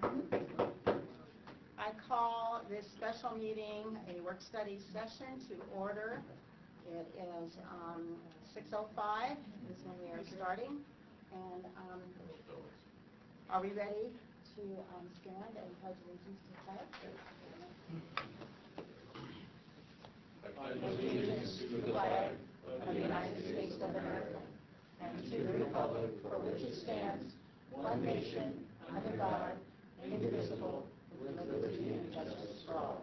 I call this special meeting a work-study session to order. It is 6:05 is when we are starting. And are we ready to stand and pledge allegiance to the flag? I pledge allegiance to the flag of the United States of America and to the republic for which it stands, one nation, under God, indivisible, with liberty and justice for all.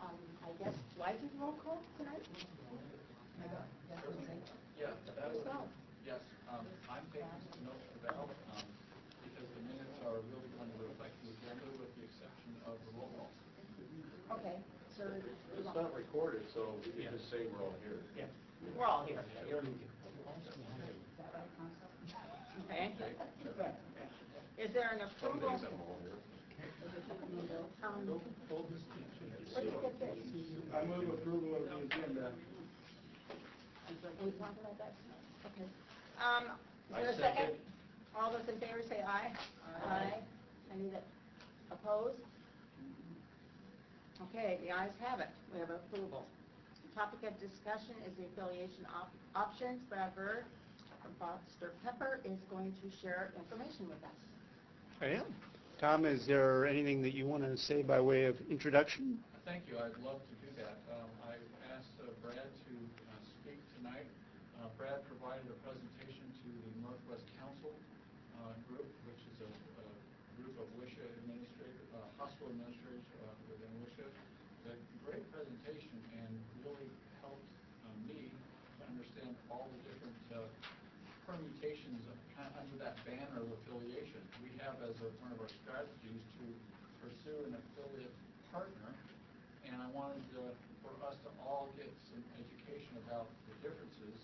I guess, why do the roll call tonight? Yes, I'm taking some notes for Val because the minutes are really going to reflect the agenda with the exception of the roll call. Okay, so it's not recorded, so we can just say we're all here. Yeah, we're all here. Is that right, Council? Okay. Is there an approval? Some days I'm all here. I move approval of the agenda. Are we talking about that? Okay. Is there a second? All those in favor say aye. Aye. Any that oppose? Okay, the ayes have it. We have approval. The topic of discussion is the affiliation options. Brad Bird from Foster Pepper is going to share information with us. I am. Tom, is there anything that you want to say by way of introduction? Thank you. I'd love to do that. I asked Brad to speak tonight. Brad provided a presentation to the Northwest Council group, which is a group of WSHA administrators, hospital administrators within WSHA. A great presentation and really helped me to understand all the different permutations of under that banner of affiliation. We have as one of our strategies to pursue an affiliate partner, and I wanted for us to all get some education about the differences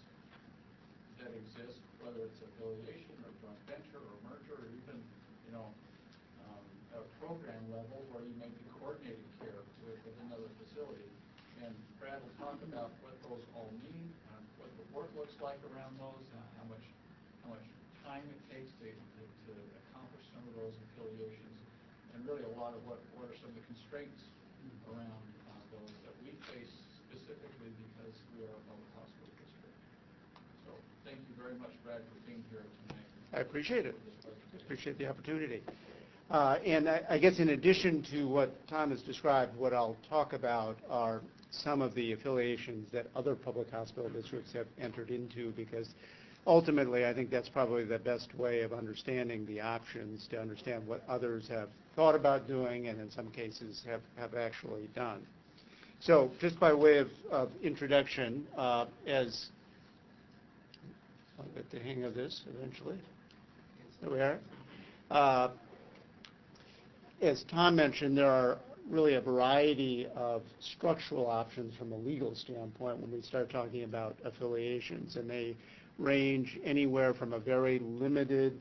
that exist, whether it's affiliation or joint venture or merger or even, a program level where you may be coordinating care with another facility. And Brad will talk about what those all mean, what the work looks like around those, and how much time it takes to accomplish some of those affiliations, and really a lot of what are some of the constraints around those that we face specifically because we are a public hospital district. So thank you very much, Brad, for being here tonight. I appreciate it. Appreciate the opportunity. And I guess in addition to what Tom has described, what I'll talk about are some of the affiliations that other public hospital districts have entered into, because ultimately I think that's probably the best way of understanding the options, to understand what others have thought about doing and in some cases have actually done. So just by way of introduction, as I'll get the hang of this eventually. There we are. As Tom mentioned, there are really a variety of structural options from a legal standpoint when we start talking about affiliations, and they range anywhere from a very limited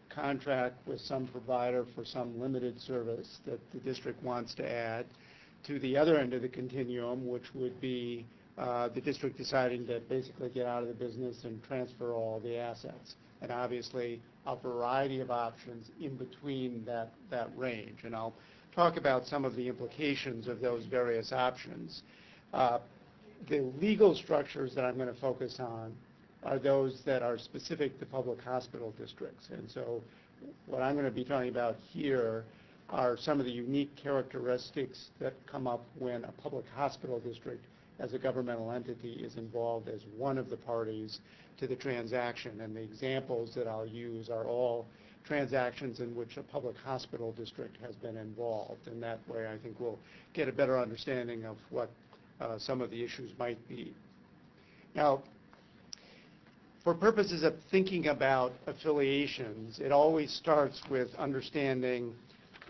contract with some provider for some limited service that the district wants to add, to the other end of the continuum, which would be the district deciding to basically get out of the business and transfer all the assets. And obviously a variety of options in between that range. And I'll talk about some of the implications of those various options. The legal structures that I'm going to focus on are those that are specific to public hospital districts. And so what I'm going to be talking about here are some of the unique characteristics that come up when a public hospital district as a governmental entity is involved as one of the parties to the transaction. And the examples that I'll use are all transactions in which a public hospital district has been involved. And that way I think we'll get a better understanding of what some of the issues might be. Now, for purposes of thinking about affiliations, it always starts with understanding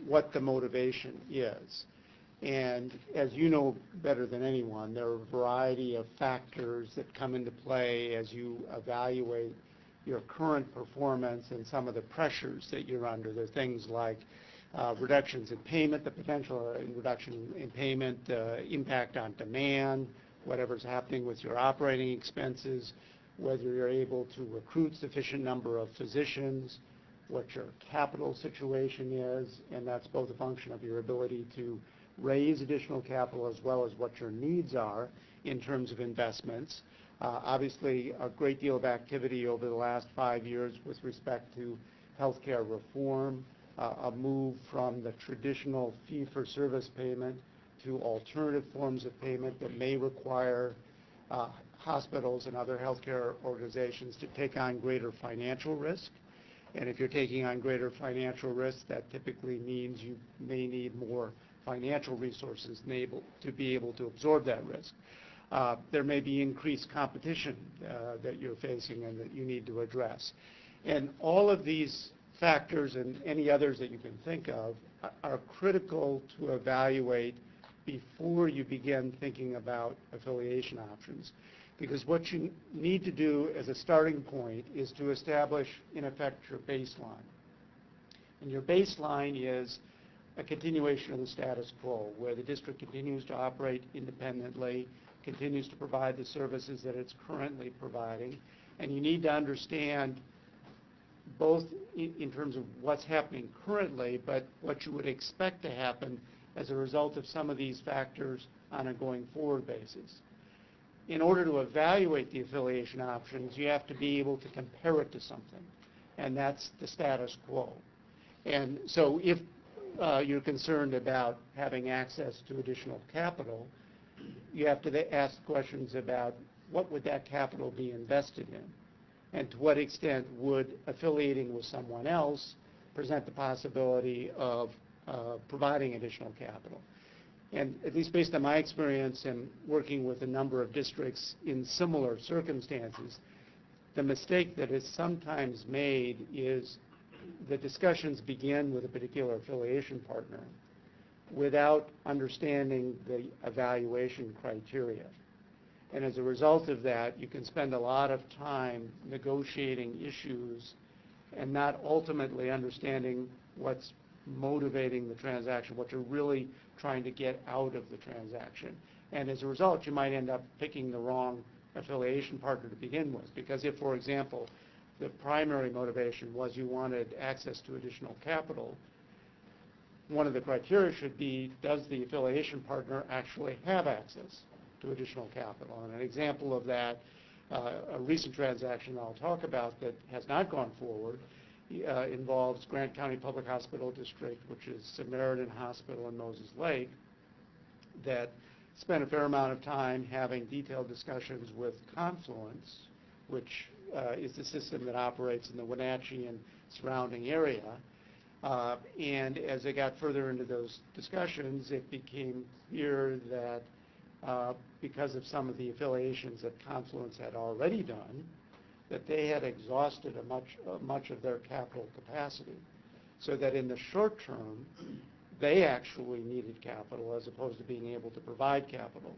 what the motivation is. And as you know better than anyone, there are a variety of factors that come into play as you evaluate your current performance and some of the pressures that you're under. There are things like reductions in payment, the potential reduction in payment, impact on demand, whatever's happening with your operating expenses, whether you're able to recruit sufficient number of physicians, what your capital situation is, and that's both a function of your ability to raise additional capital as well as what your needs are in terms of investments. Obviously, a great deal of activity over the last 5 years with respect to healthcare reform, a move from the traditional fee-for-service payment to alternative forms of payment that may require hospitals and other healthcare organizations to take on greater financial risk. And if you're taking on greater financial risk, that typically means you may need more financial resources to be able to absorb that risk. There may be increased competition that you're facing and that you need to address. And all of these factors and any others that you can think of are critical to evaluate before you begin thinking about affiliation options. Because what you need to do as a starting point is to establish, in effect, your baseline. And your baseline is a continuation of the status quo, where the district continues to operate independently, continues to provide the services that it's currently providing. And you need to understand both in terms of what's happening currently, but what you would expect to happen as a result of some of these factors on a going forward basis. In order to evaluate the affiliation options, you have to be able to compare it to something, and that's the status quo. And so if you're concerned about having access to additional capital, you have to ask questions about what would that capital be invested in, and to what extent would affiliating with someone else present the possibility of providing additional capital. And at least based on my experience in working with a number of districts in similar circumstances, the mistake that is sometimes made is the discussions begin with a particular affiliation partner without understanding the evaluation criteria. And as a result of that, you can spend a lot of time negotiating issues and not ultimately understanding what's motivating the transaction, what you're really trying to get out of the transaction. And as a result, you might end up picking the wrong affiliation partner to begin with. Because if, for example, the primary motivation was you wanted access to additional capital, one of the criteria should be, does the affiliation partner actually have access to additional capital? And an example of that, a recent transaction I'll talk about that has not gone forward, involves Grant County Public Hospital District, which is Samaritan Hospital in Moses Lake, that spent a fair amount of time having detailed discussions with Confluence, which is the system that operates in the Wenatchee and surrounding area. And as they got further into those discussions, it became clear that because of some of the affiliations that Confluence had already done, that they had exhausted much of their capital capacity, so that in the short term, they actually needed capital as opposed to being able to provide capital.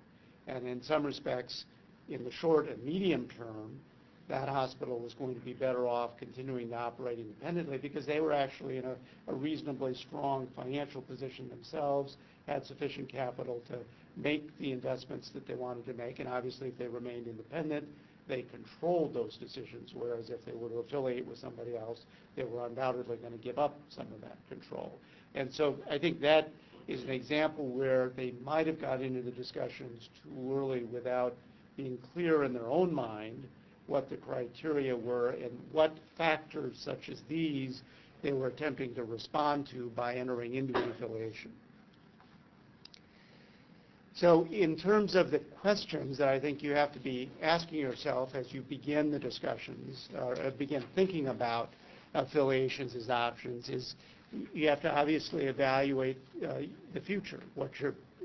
And in some respects, in the short and medium term, that hospital was going to be better off continuing to operate independently because they were actually in a reasonably strong financial position themselves, had sufficient capital to make the investments that they wanted to make, and obviously if they remained independent, they controlled those decisions, whereas if they were to affiliate with somebody else, they were undoubtedly going to give up some of that control. And so I think that is an example where they might have got into the discussions too early without being clear in their own mind what the criteria were and what factors such as these they were attempting to respond to by entering into an affiliation. So in terms of the questions that I think you have to be asking yourself as you begin the discussions or begin thinking about affiliations as options is you have to obviously evaluate the future,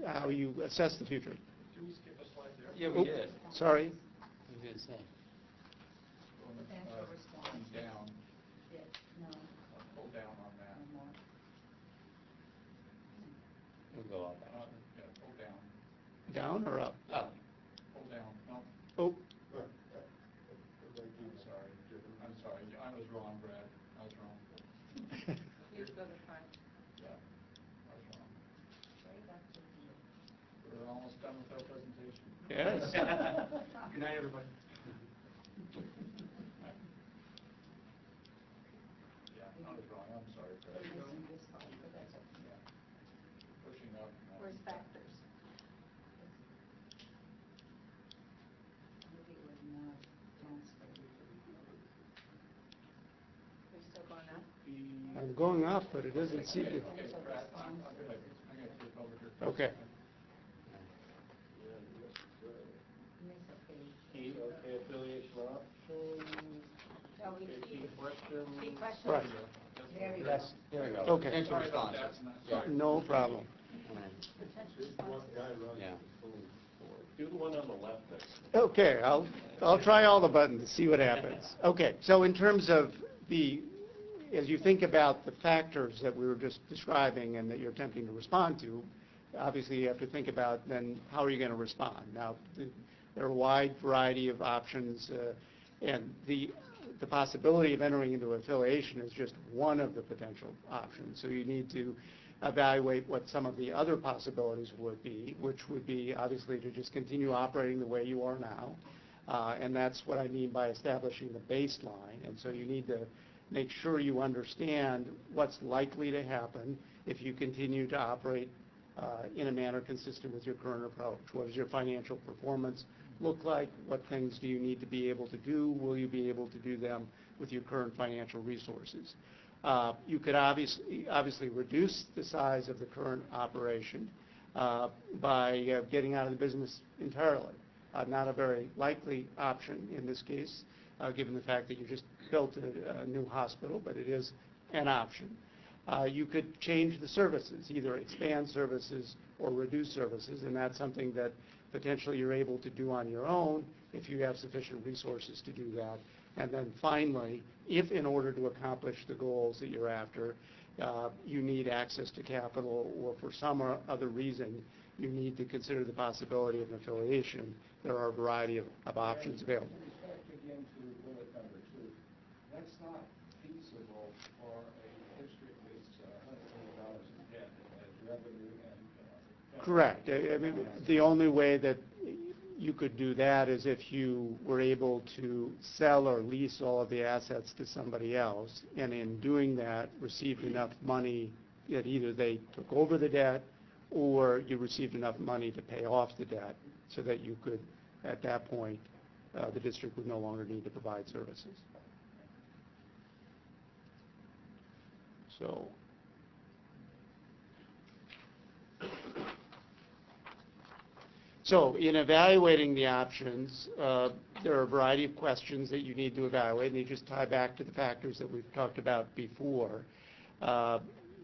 how you assess the future. Did we skip a slide there? Yeah, we did. Sorry. We did the same. Potential response. Down. No. Pull down on that. We'll go up. Yeah, pull down. Down or up? Up. Pull down. No. Oh. I'm sorry. I was wrong, Brad. I was wrong. Please go to front. Yeah. I was wrong. We're almost done with our presentation. Yes. Good night, everybody. Yeah. I was wrong, I'm sorry, Brad. We're missing this one, but that's okay. Yeah. Pushing up. Where's factors? Maybe it would not translate. Are you still going up? I'm going up, but it doesn't seem to. Okay, Brad, I'm gonna take over here. Okay. Miss a page. Key, okay, affiliation options. No, we Okay, key. key question. Key question. Right. There we go. Yes, there we go. Okay. Potential Sorry about responses. that. Yeah. No problem. Potential responses. Yeah. Do the one on the left there. Okay, I'll try all the buttons, see what happens. Okay, so in terms of as you think about the factors that we were just describing and that you're attempting to respond to, obviously you have to think about then how are you going to respond. Now, there are a wide variety of options, and the possibility of entering into affiliation is just one of the potential options. So you need to evaluate what some of the other possibilities would be, which would be obviously to just continue operating the way you are now. And that's what I mean by establishing the baseline. And so you need to make sure you understand what's likely to happen if you continue to operate in a manner consistent with your current approach. What does your financial performance look like? What things do you need to be able to do? Will you be able to do them with your current financial resources? You could obviously reduce the size of the current operation by getting out of the business entirely. Not a very likely option in this case, given the fact that you just built a new hospital, but it is an option. You could change the services, either expand services or reduce services, and that's something that potentially you're able to do on your own if you have sufficient resources to do that. And then finally, if in order to accomplish the goals that you're after, you need access to capital or for some other reason you need to consider the possibility of an affiliation, there are a variety of options available. With respect again to bullet number 2, that's not feasible for a district with $100 million in debt as revenue and Correct. I mean, the only way that you could do that is if you were able to sell or lease all of the assets to somebody else, and in doing that, received enough money that either they took over the debt or you received enough money to pay off the debt so that you could, at that point, the district would no longer need to provide services. So in evaluating the options, there are a variety of questions that you need to evaluate, and they just tie back to the factors that we've talked about before.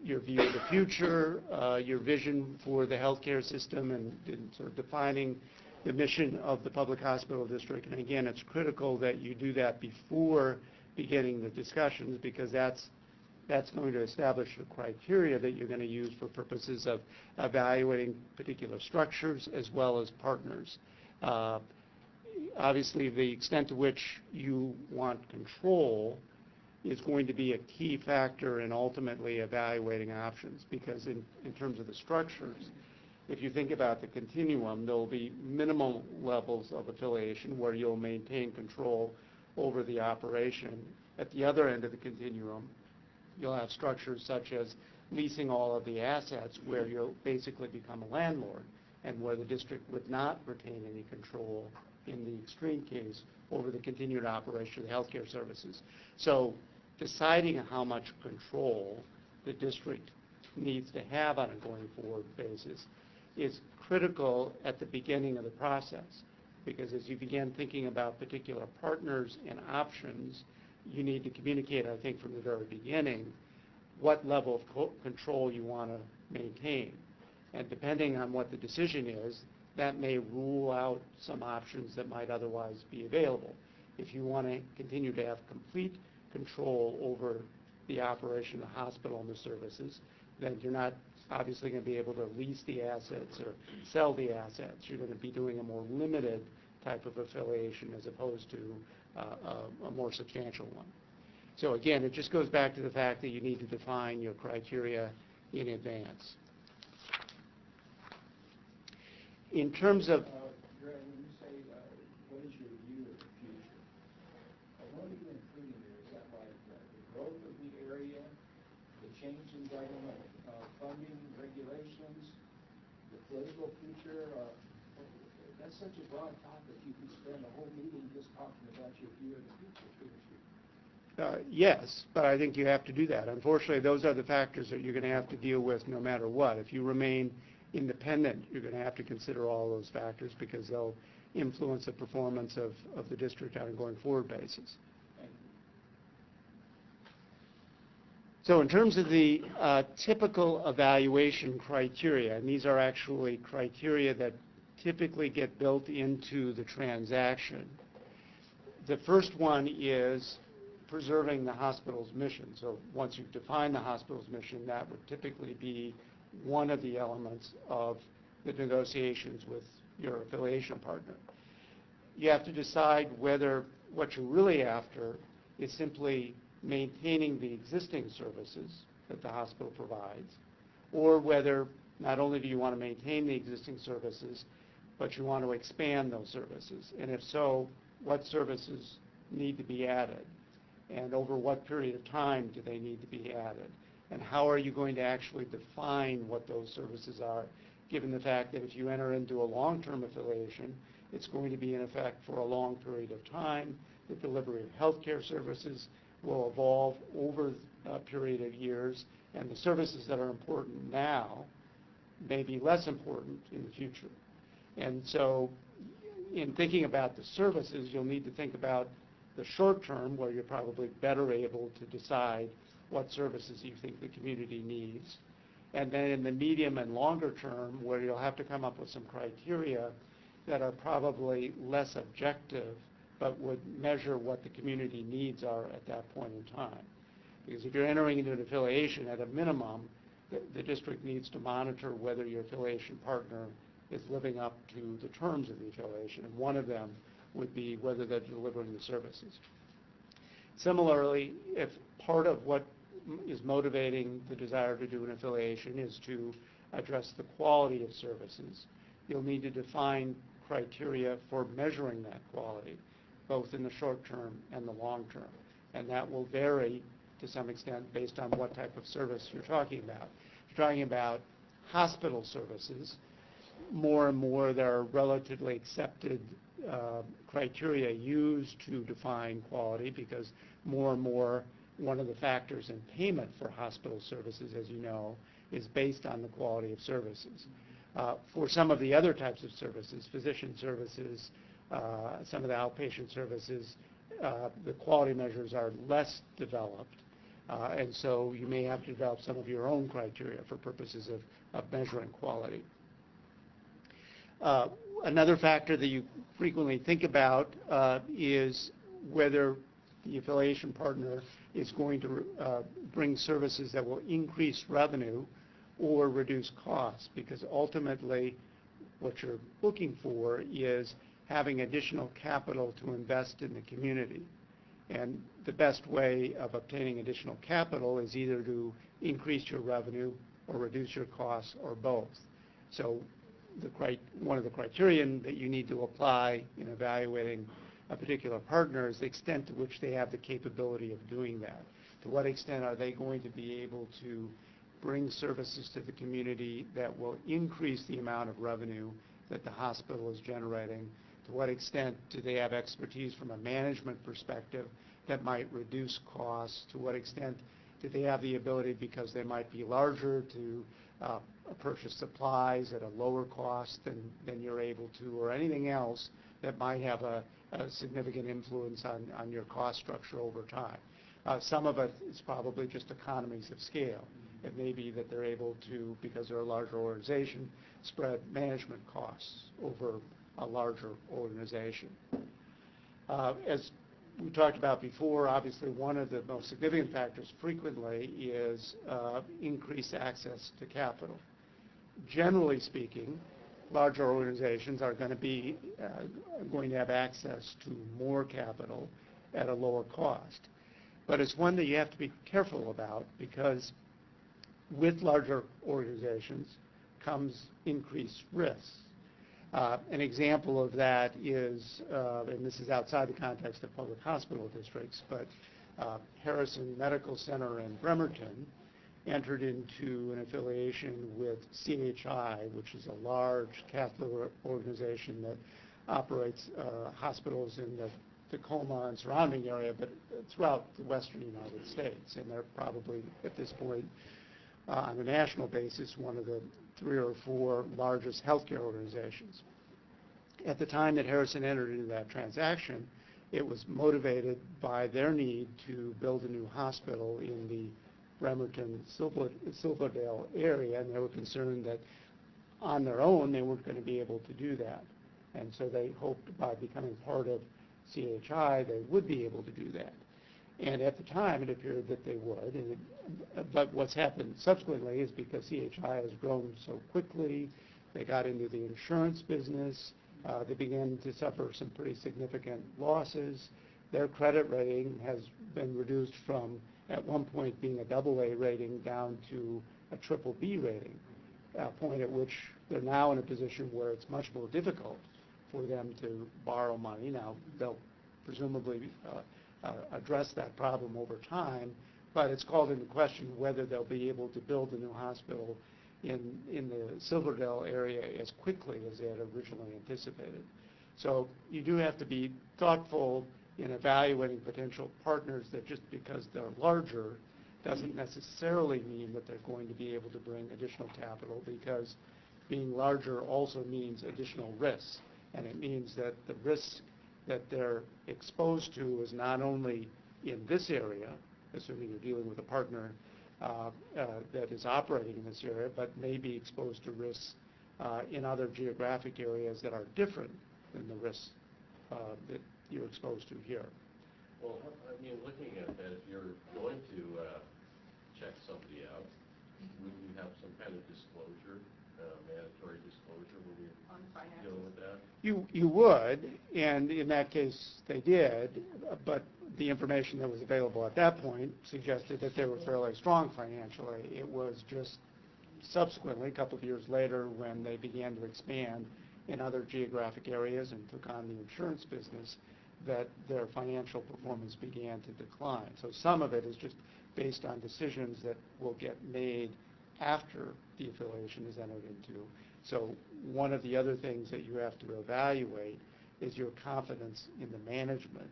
Your view of the future, your vision for the healthcare system, and sort of defining the mission of the public hospital district. And again, it's critical that you do that before beginning the discussions, because that's going to establish the criteria that you're going to use for purposes of evaluating particular structures as well as partners. Obviously, the extent to which you want control is going to be a key factor in ultimately evaluating options, because in terms of the structures, if you think about the continuum, there will be minimal levels of affiliation where you'll maintain control over the operation. At the other end of the continuum, you'll have structures such as leasing all of the assets where you'll basically become a landlord, and where the district would not retain any control in the extreme case over the continued operation of the healthcare services. So deciding how much control the district needs to have on a going forward basis is critical at the beginning of the process, because as you begin thinking about particular partners and options, you need to communicate, I think, from the very beginning what level of control you want to maintain. And depending on what the decision is, that may rule out some options that might otherwise be available. If you want to continue to have complete control over the operation of the hospital and the services, then you're not obviously going to be able to lease the assets or sell the assets. You're going to be doing a more limited type of affiliation as opposed to a more substantial one. So again, it just goes back to the fact that you need to define your criteria in advance. In terms of when you say, what is your view of the future? What are you including there? Is that like the growth of the area? change in government funding, regulations, the political future. That's such a broad topic. You could spend a whole meeting just talking about your view of the future, couldn't you? Yes, but I think you have to do that. Unfortunately, those are the factors that you're going to have to deal with no matter what. If you remain independent, you're going to have to consider all those factors because they'll influence the performance of the district on a going forward basis. So in terms of the typical evaluation criteria, and these are actually criteria that typically get built into the transaction, the first one is preserving the hospital's mission. So once you've defined the hospital's mission, that would typically be one of the elements of the negotiations with your affiliation partner. You have to decide whether what you're really after is simply maintaining the existing services that the hospital provides, or whether not only do you want to maintain the existing services, but you want to expand those services. And if so, what services need to be added? And over what period of time do they need to be added? And how are you going to actually define what those services are, given the fact that if you enter into a long-term affiliation, it's going to be in effect for a long period of time. The delivery of healthcare services will evolve over a period of years, and the services that are important now may be less important in the future. And so in thinking about the services, you'll need to think about the short term, where you're probably better able to decide what services you think the community needs. And then in the medium and longer term, where you'll have to come up with some criteria that are probably less objective, but would measure what the community needs are at that point in time. Because if you're entering into an affiliation, at a minimum, the district needs to monitor whether your affiliation partner is living up to the terms of the affiliation, and one of them would be whether they're delivering the services. Similarly, if part of what is motivating the desire to do an affiliation is to address the quality of services, you'll need to define criteria for measuring that quality, both in the short term and the long term. And that will vary to some extent based on what type of service you're talking about. If you're talking about hospital services, more and more there are relatively accepted criteria used to define quality, because more and more one of the factors in payment for hospital services, as you know, is based on the quality of services. For some of the other types of services, physician services, some of the outpatient services, the quality measures are less developed, and so you may have to develop some of your own criteria for purposes of measuring quality. Another factor that you frequently think about is whether the affiliation partner is going to bring services that will increase revenue or reduce costs, because ultimately what you're looking for is having additional capital to invest in the community. And the best way of obtaining additional capital is either to increase your revenue or reduce your costs, or both. So one of the criterion that you need to apply in evaluating a particular partner is the extent to which they have the capability of doing that. To what extent are they going to be able to bring services to the community that will increase the amount of revenue that the hospital is generating? To what extent do they have expertise from a management perspective that might reduce costs? To what extent do they have the ability, because they might be larger, to purchase supplies at a lower cost than you're able to, or anything else that might have a significant influence on your cost structure over time? Some of it is probably just economies of scale. It may be that they're able to, because they're a larger organization, spread management costs over a larger organization. As we talked about before, obviously one of the most significant factors frequently is increased access to capital. Generally speaking, larger organizations are going to have access to more capital at a lower cost. But it's one that you have to be careful about, because with larger organizations comes increased risks. An example of that is, and this is outside the context of public hospital districts, but Harrison Medical Center in Bremerton entered into an affiliation with CHI, which is a large Catholic organization that operates hospitals in the Tacoma and surrounding area, but throughout the western United States. And they're probably, at this point, on a national basis, one of the 3 or 4 largest healthcare organizations. At the time that Harrison entered into that transaction, it was motivated by their need to build a new hospital in the Bremerton, Silverdale area, and they were concerned that on their own they weren't going to be able to do that. And so they hoped by becoming part of CHI they would be able to do that. And at the time it appeared that they would. But what's happened subsequently is because CHI has grown so quickly, they got into the insurance business, they began to suffer some pretty significant losses. Their credit rating has been reduced from, at one point, being a AA rating down to a BBB rating, a point at which they're now in a position where it's much more difficult for them to borrow money. Now, they'll presumably address that problem over time, but it's called into question whether they'll be able to build a new hospital in the Silverdale area as quickly as they had originally anticipated. So you do have to be thoughtful in evaluating potential partners that just because they're larger doesn't necessarily mean that they're going to be able to bring additional capital, because being larger also means additional risks. And it means that the risk that they're exposed to is not only in this area, assuming you're dealing with a partner that is operating in this area, but may be exposed to risks in other geographic areas that are different than the risks that you're exposed to here. Well, I mean, looking at that, if you're going to check somebody out, would you have some kind of disclosure, mandatory disclosure when you're dealing with that? You would, and in that case they did, but the information that was available at that point suggested that they were fairly strong financially. It was just subsequently, a couple of years later, when they began to expand in other geographic areas and took on the insurance business, that their financial performance began to decline. So some of it is just based on decisions that will get made after the affiliation is entered into. So one of the other things that you have to evaluate is your confidence in the management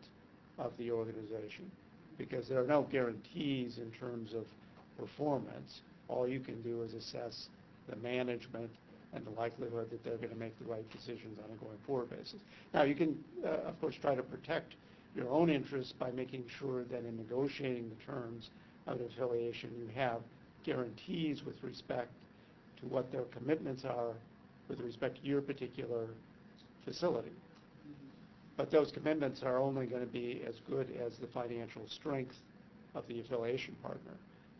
of the organization, because there are no guarantees in terms of performance. All you can do is assess the management and the likelihood that they're going to make the right decisions on a going forward basis. Now, you can, of course, try to protect your own interests by making sure that in negotiating the terms of an affiliation, you have guarantees with respect to what their commitments are with respect to your particular facility. But those commitments are only going to be as good as the financial strength of the affiliation partner.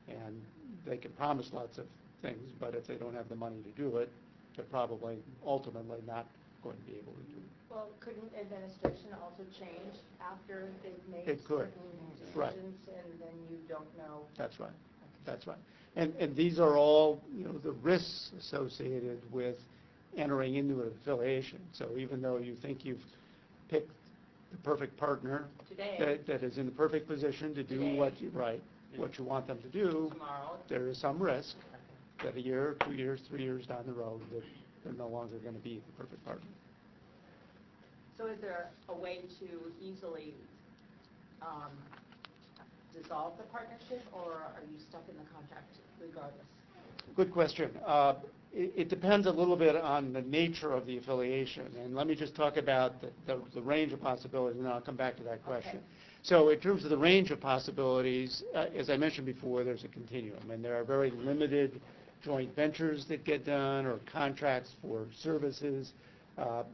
And they can promise lots of things, but if they don't have the money to do it, they're probably ultimately not going to be able to do it. Well, couldn't administration also change after they've made It could. certain decisions, Right. and then you don't know? That's right. That's right. And these are all, the risks associated with entering into an affiliation. So even though you think you've picked the perfect partner that is in the perfect position to do what you want them to do, Tomorrow. there is some risk that a year, 2 years, 3 years down the road that they're no longer going to be the perfect partner. So is there a way to easily dissolve the partnership, or are you stuck in the contract regardless? Good question. It depends a little bit on the nature of the affiliation. And let me just talk about the range of possibilities, and then I'll come back to that question. Okay. So in terms of the range of possibilities, as I mentioned before, there's a continuum. And there are very limited joint ventures that get done or contracts for services.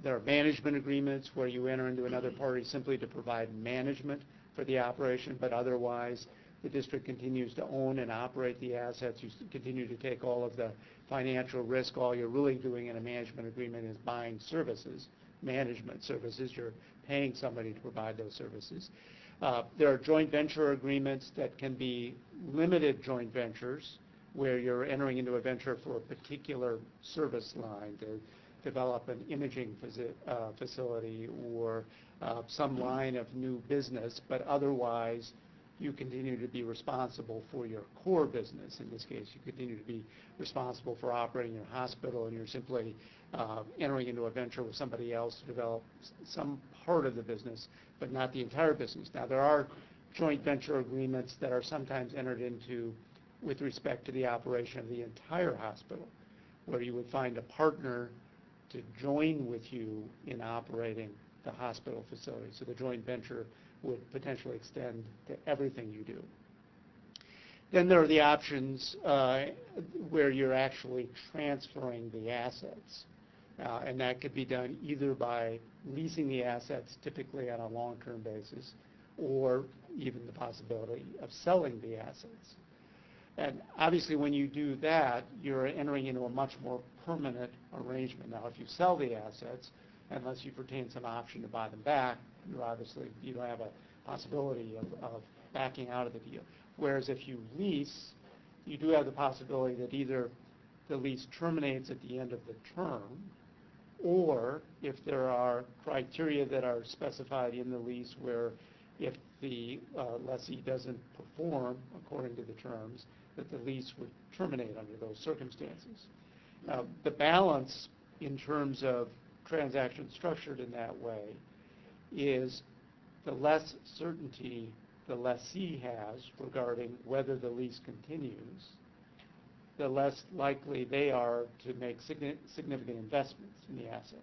There are management agreements where you enter into another party simply to provide management for the operation, but otherwise the district continues to own and operate the assets. You continue to take all of the financial risk. All you're really doing in a management agreement is buying services, management services. You're paying somebody to provide those services. There are joint venture agreements that can be limited joint ventures where you're entering into a venture for a particular service line to develop an imaging facility or some line of new business, but otherwise you continue to be responsible for your core business. In this case, you continue to be responsible for operating your hospital, and you're simply entering into a venture with somebody else to develop some part of the business, but not the entire business. Now, there are joint venture agreements that are sometimes entered into with respect to the operation of the entire hospital, where you would find a partner to join with you in operating the hospital facility. So the joint venture would potentially extend to everything you do. Then there are the options where you're actually transferring the assets. And that could be done either by leasing the assets, typically on a long-term basis, or even the possibility of selling the assets. And obviously when you do that, you're entering into a much more permanent arrangement. Now, if you sell the assets, unless you've retained some option to buy them back, you don't have a possibility of backing out of the deal. Whereas if you lease, you do have the possibility that either the lease terminates at the end of the term, or if there are criteria that are specified in the lease where if the lessee doesn't perform according to the terms, that the lease would terminate under those circumstances. The balance in terms of transactions structured in that way is the less certainty the lessee has regarding whether the lease continues, the less likely they are to make significant investments in the assets.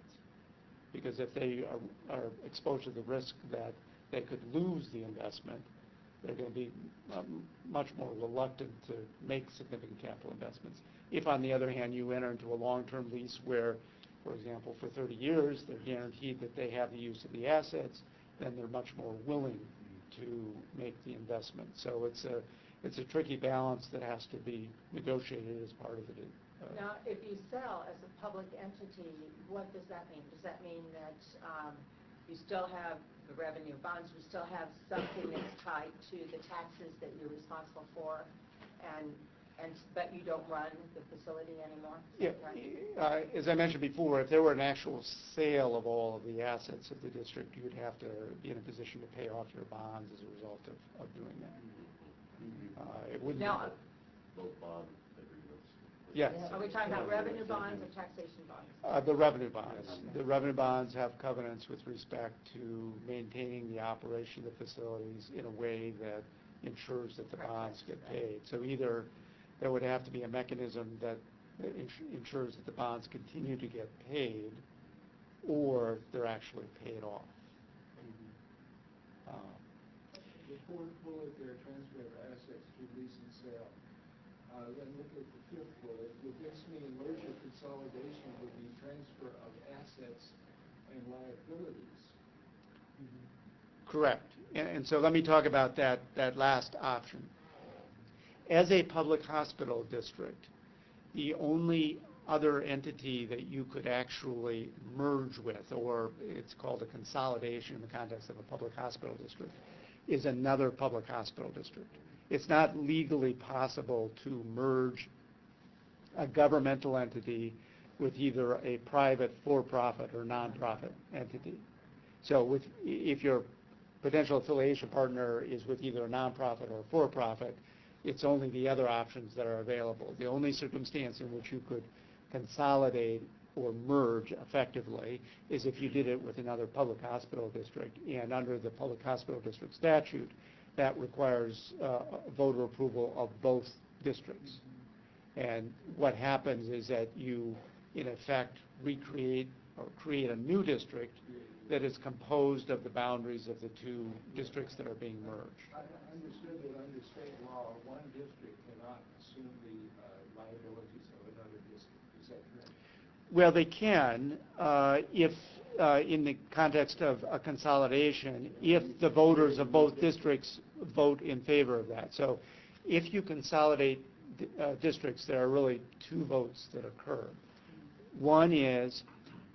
Because if they are exposed to the risk that they could lose the investment, they're going to be much more reluctant to make significant capital investments. If, on the other hand, you enter into a long-term lease where, for example, for 30 years, they're guaranteed that they have the use of the assets, then they're much more willing to make the investment. So it's a tricky balance that has to be negotiated as part of it. Now, if you sell as a public entity, what does that mean? Does that mean that you still have the revenue bonds, you still have something that's tied to the taxes that you're responsible for, but you don't run the facility anymore? Yeah, as I mentioned before, if there were an actual sale of all of the assets of the district, you would have to be in a position to pay off your bonds as a result of doing that. It wouldn't Now, Those bond agreements. Yes. are we talking about revenue bonds or taxation bonds? The revenue bonds. The revenue bonds have covenants with respect to maintaining the operation of the facilities in a way that ensures that the bonds get paid. So either there would have to be a mechanism that ensures that the bonds continue to get paid, or they're actually paid off. The fourth bullet there, transfer of assets through lease and sale. Then look at the fifth bullet. Would this mean merger consolidation would be transfer of assets and liabilities? Correct. And so let me talk about that last option. As a public hospital district, the only other entity that you could actually merge with, or it's called a consolidation in the context of a public hospital district, is another public hospital district. It's not legally possible to merge a governmental entity with either a private for-profit or nonprofit entity. So if your potential affiliation partner is with either a nonprofit or a for-profit, it's only the other options that are available. The only circumstance in which you could consolidate or merge effectively is if you did it with another public hospital district. And under the public hospital district statute, that requires voter approval of both districts. And what happens is that you, in effect, recreate or create a new district that is composed of the boundaries of the two districts that are being merged. I understood that under state law, one district cannot assume the liabilities of another district. Is that correct? Well, they can if, in the context of a consolidation, if the voters of both districts vote in favor of that. So if you consolidate districts, there are really two votes that occur. One is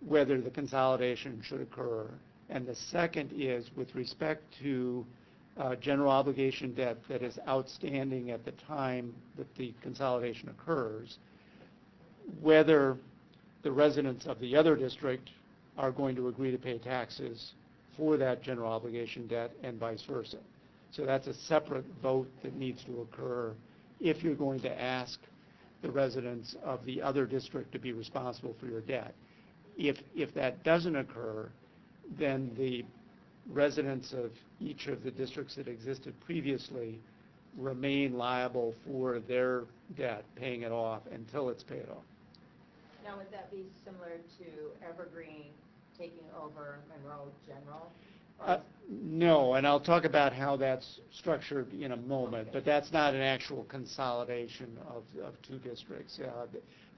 whether the consolidation should occur, and the second is with respect to general obligation debt that is outstanding at the time that the consolidation occurs, whether the residents of the other district are going to agree to pay taxes for that general obligation debt and vice versa. So that's a separate vote that needs to occur if you're going to ask the residents of the other district to be responsible for your debt. If that doesn't occur, then the residents of each of the districts that existed previously remain liable for their debt, paying it off until it's paid off. Now, would that be similar to Evergreen taking over Monroe General? No, and I'll talk about how that's structured in a moment, but that's not an actual consolidation of two districts.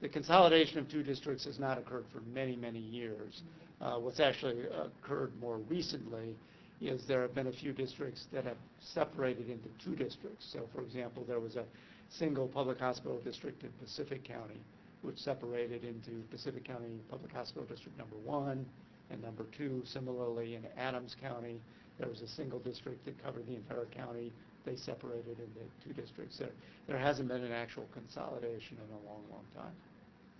The consolidation of two districts has not occurred for many, many years. What's actually occurred more recently is there have been a few districts that have separated into two districts. So, for example, there was a single public hospital district in Pacific County, which separated into Pacific County Public Hospital District number 1 and number 2. Similarly, in Adams County, there was a single district that covered the entire county. They separated into two districts. There hasn't been an actual consolidation in a long, long time.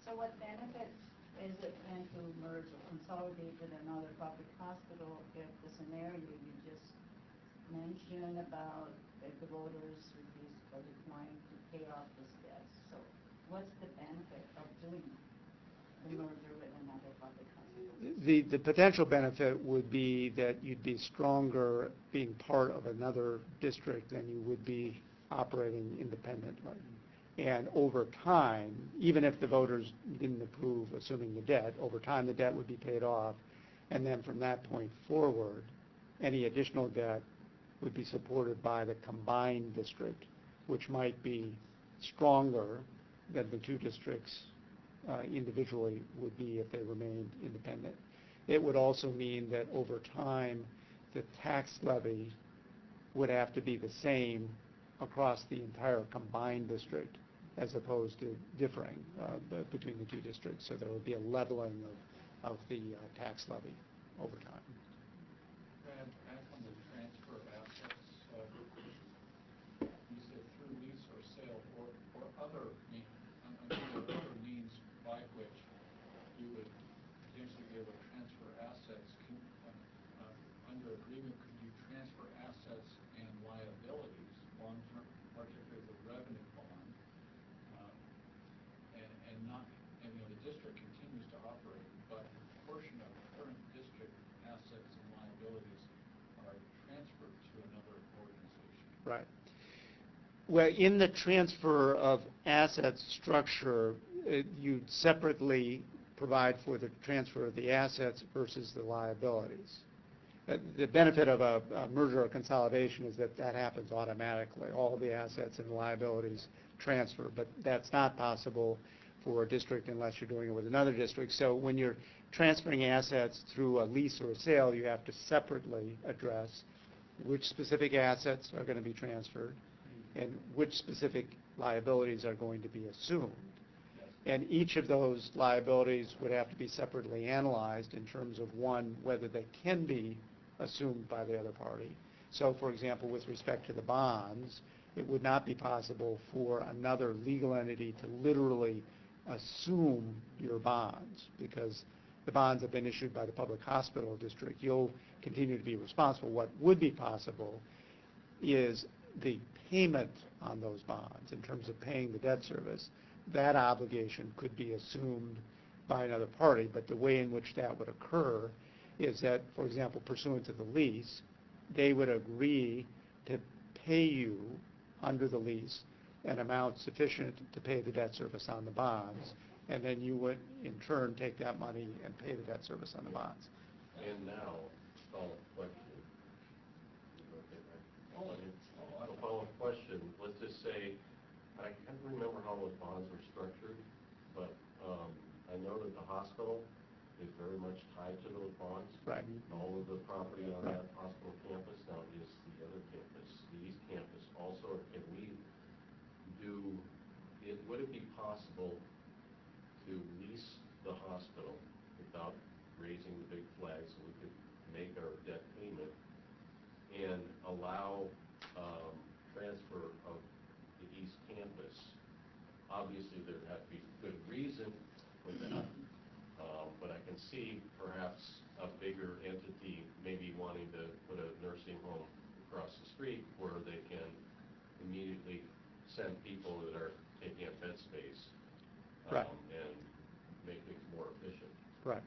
So what benefits is it then to merge or consolidate with another public hospital if the scenario you just mentioned about if the voters refuse or decline to pay off this debt? So what's the benefit of doing the merger with another public hospital? The potential benefit would be that you'd be stronger being part of another district than you would be operating independently. And over time, even if the voters didn't approve assuming the debt, over time the debt would be paid off. And then from that point forward, any additional debt would be supported by the combined district, which might be stronger than the two districts individually would be if they remained independent. It would also mean that over time, the tax levy would have to be the same across the entire combined district as opposed to differing between the two districts. So there would be a leveling of the tax levy over time. Brad, back on the transfer of assets, you said through lease or sale or other means, other means by which you would potentially be able to transfer assets. Under agreement, could you transfer assets and liabilities long-term, particularly the revenue bond, and not, and the district continues to operate, but a portion of current district assets and liabilities are transferred to another organization? Right. Well, in the transfer of assets structure, you separately provide for the transfer of the assets versus the liabilities. The benefit of a merger or consolidation is that that happens automatically. All the assets and liabilities transfer, but that's not possible for a district unless you're doing it with another district. So when you're transferring assets through a lease or a sale, you have to separately address which specific assets are going to be transferred and which specific liabilities are going to be assumed. And each of those liabilities would have to be separately analyzed in terms of, one, whether they can be assumed by the other party. So, for example, with respect to the bonds, it would not be possible for another legal entity to literally assume your bonds because the bonds have been issued by the public hospital district. You'll continue to be responsible. What would be possible is the payment on those bonds in terms of paying the debt service. That obligation could be assumed by another party, but the way in which that would occur is that, for example, pursuant to the lease, they would agree to pay you under the lease an amount sufficient to pay the debt service on the bonds, and then you would, in turn, take that money and pay the debt service on the bonds. And now, follow-up question. Follow-up question, let's just say, I can't remember how those bonds were structured, but I know that the hospital is very much tied to those bonds. Right. All of the property on that hospital campus now is the other campus, the East Campus. Also, can we would it be possible to lease the hospital without raising the big flag so we could make our debt payment and allow transfer of the East Campus? Obviously, there would have to be good reason for that, but I can see perhaps a bigger entity maybe wanting to put a nursing home across the street where they can immediately send people that are taking up bed space. Right. And make things more efficient. Right.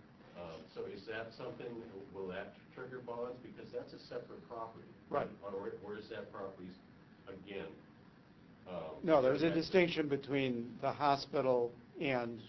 So is that something, will that trigger bonds? Because that's a separate property. Right. Or is that property, again? No, there's a distinction between the hospital and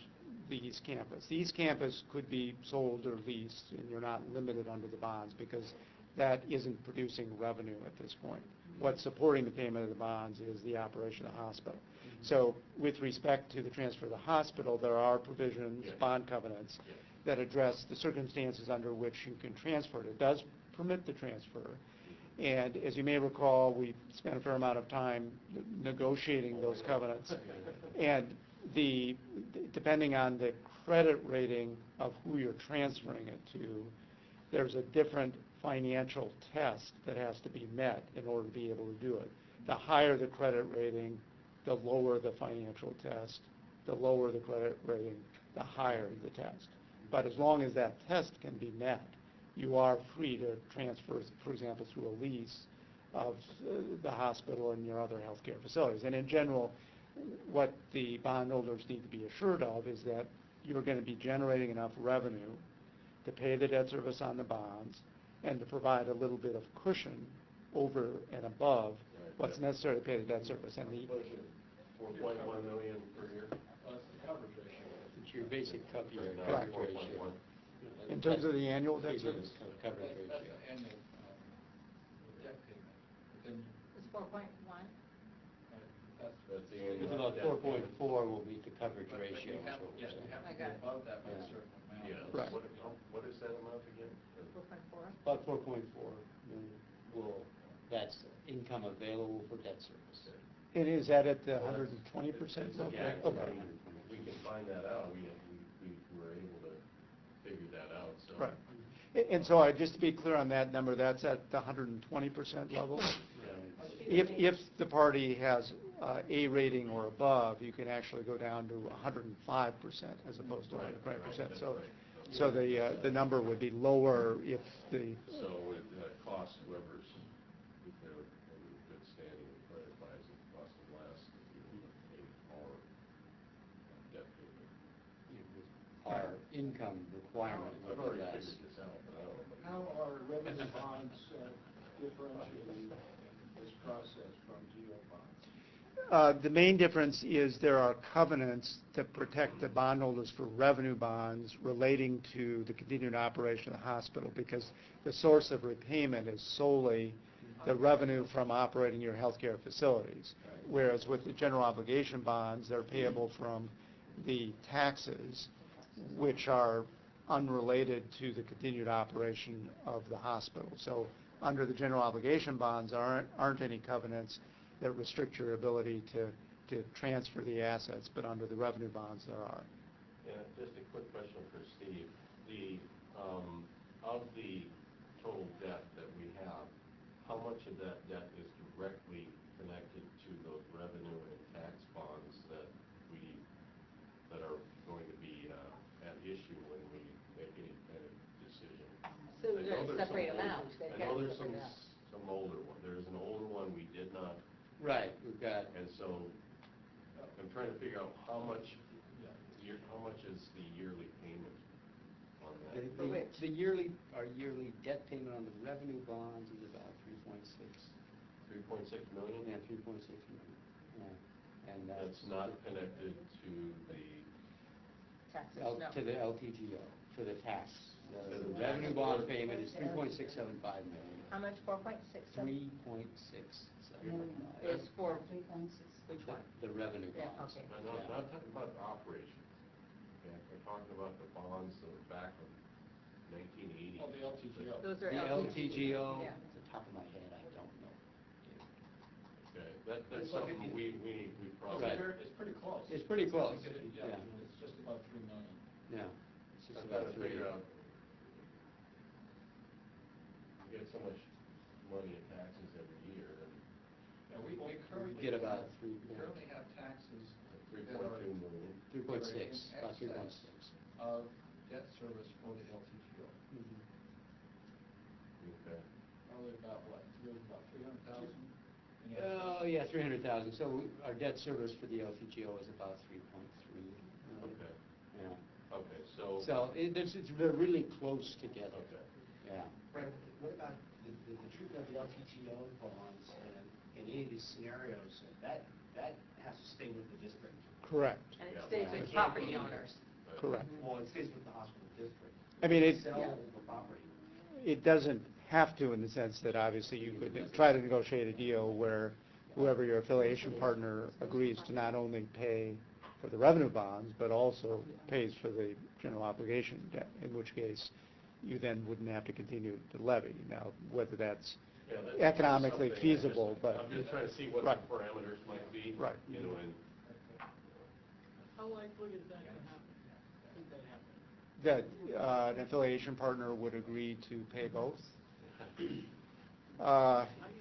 the East Campus. The East Campus could be sold or leased, and you're not limited under the bonds because that isn't producing revenue at this point. What's supporting the payment of the bonds is the operation of the hospital. So with respect to the transfer of the hospital, there are provisions, bond covenants, that address the circumstances under which you can transfer it. It does permit the transfer. And as you may recall, we spent a fair amount of time negotiating those covenants. And depending on the credit rating of who you're transferring it to, there's a different financial test that has to be met in order to be able to do it. The higher the credit rating, the lower the financial test. The lower the credit rating, the higher the test. But as long as that test can be met, you are free to transfer, for example, through a lease of the hospital and your other healthcare facilities. And in general, what the bondholders need to be assured of is that you're going to be generating enough revenue to pay the debt service on the bonds and to provide a little bit of cushion over and above what's necessary to pay the debt service. And the 4.1 million per year? That's the coverage ratio. It's your basic coverage Right. ratio. in terms of the annual debt service, Coverage That's ratio. the annual debt payment. But then, It's 4.1. that's That's the annual. It's about debt 4.4 will meet the coverage but ratio. you have, so- yeah, you have I to got be it. above that by a Yeah. certain amount. Yeah. Right. What is that amount again? 4.4. About 4.4 million that's income available for debt service. it is that at the 120% level? Yeah, Okay. we can find that out. We were able to figure that out, so. Right. And so just to be clear on that number, that's at the 120% level? Yeah. If the party has A rating or above, you can actually go down to 105% as opposed to 120%. So the number would be lower if the, So it costs whoever's, if they're in good standing with credit-wise, it costs them less to be able to pay our debt payment. Our income requirement I've would be already less. figured this out, but I don't know. How are revenue bonds differentiated in this process from GO bonds? the main difference is there are covenants that protect the bondholders for revenue bonds relating to the continued operation of the hospital because the source of repayment is solely the revenue from operating your healthcare facilities. Whereas with the general obligation bonds, they're payable from the taxes, which are unrelated to the continued operation of the hospital. So under the general obligation bonds, aren't any covenants that restrict your ability to transfer the assets, but under the revenue bonds there are. Yeah, just a quick question for Steve. Of the total debt that we have, how much of that debt is directly connected to those revenue and tax bonds that are going to be at issue when we make any kind of decision? So we're going to separate them out. I know there's some older one. There's an older one we did not, Right, we've got, and so I'm trying to figure out how much is the yearly payment on that? our yearly debt payment on the revenue bonds is about 3.6. 3.6 million? Yeah, 3.6 million. Yeah. And That's not connected to the, Taxes, no. to the LTGO, for the tax. To The the revenue tax. bond payment is 3.675 million. How much, 4.67? 3.675. Is for 3.6. which one? The revenue Yeah, bonds. okay. I'm not talking about operations. Okay, we're talking about the bonds that were back from 1980. Oh, the LTGO. Those are The LTGO, Yeah. off the top of my head, I don't know. Okay, that's something we probably. Right. It's pretty close. It's pretty close. Yeah, Yeah. it's just about 3 million. Yeah. It's just I'm about trying to figure out, we get so much money in taxes every year, and Yeah, we currently. get about We currently have taxes. 3.2 million. 3.6, about 3.6. Of debt service for the LTGO. Mhm. Okay. Probably about what, there's about $300,000 Oh, yeah, 300,000. So our debt service for the LTGO is about 3.3 million. Okay, Yeah. okay, so. So they're really close together. Okay. Yeah. Brent, what about the treatment of the LTGO bonds and any of these scenarios? That has to stay with the district. Correct. And it Yeah. stays with property owners. Correct. Well, it stays with the hospital district. I mean, Sell the property. it doesn't have to in the sense that obviously you could try to negotiate a deal where whoever your affiliation partner agrees to not only pay for the revenue bonds, but also pays for the general obligation debt, in which case you then wouldn't have to continue to levy. Now, whether that's Yeah, that's economically something feasible, but. I'm just trying to see what Right. the parameters might be. Right. You know, and How likely is that to happen? Could that happen? That an affiliation partner would agree to pay both.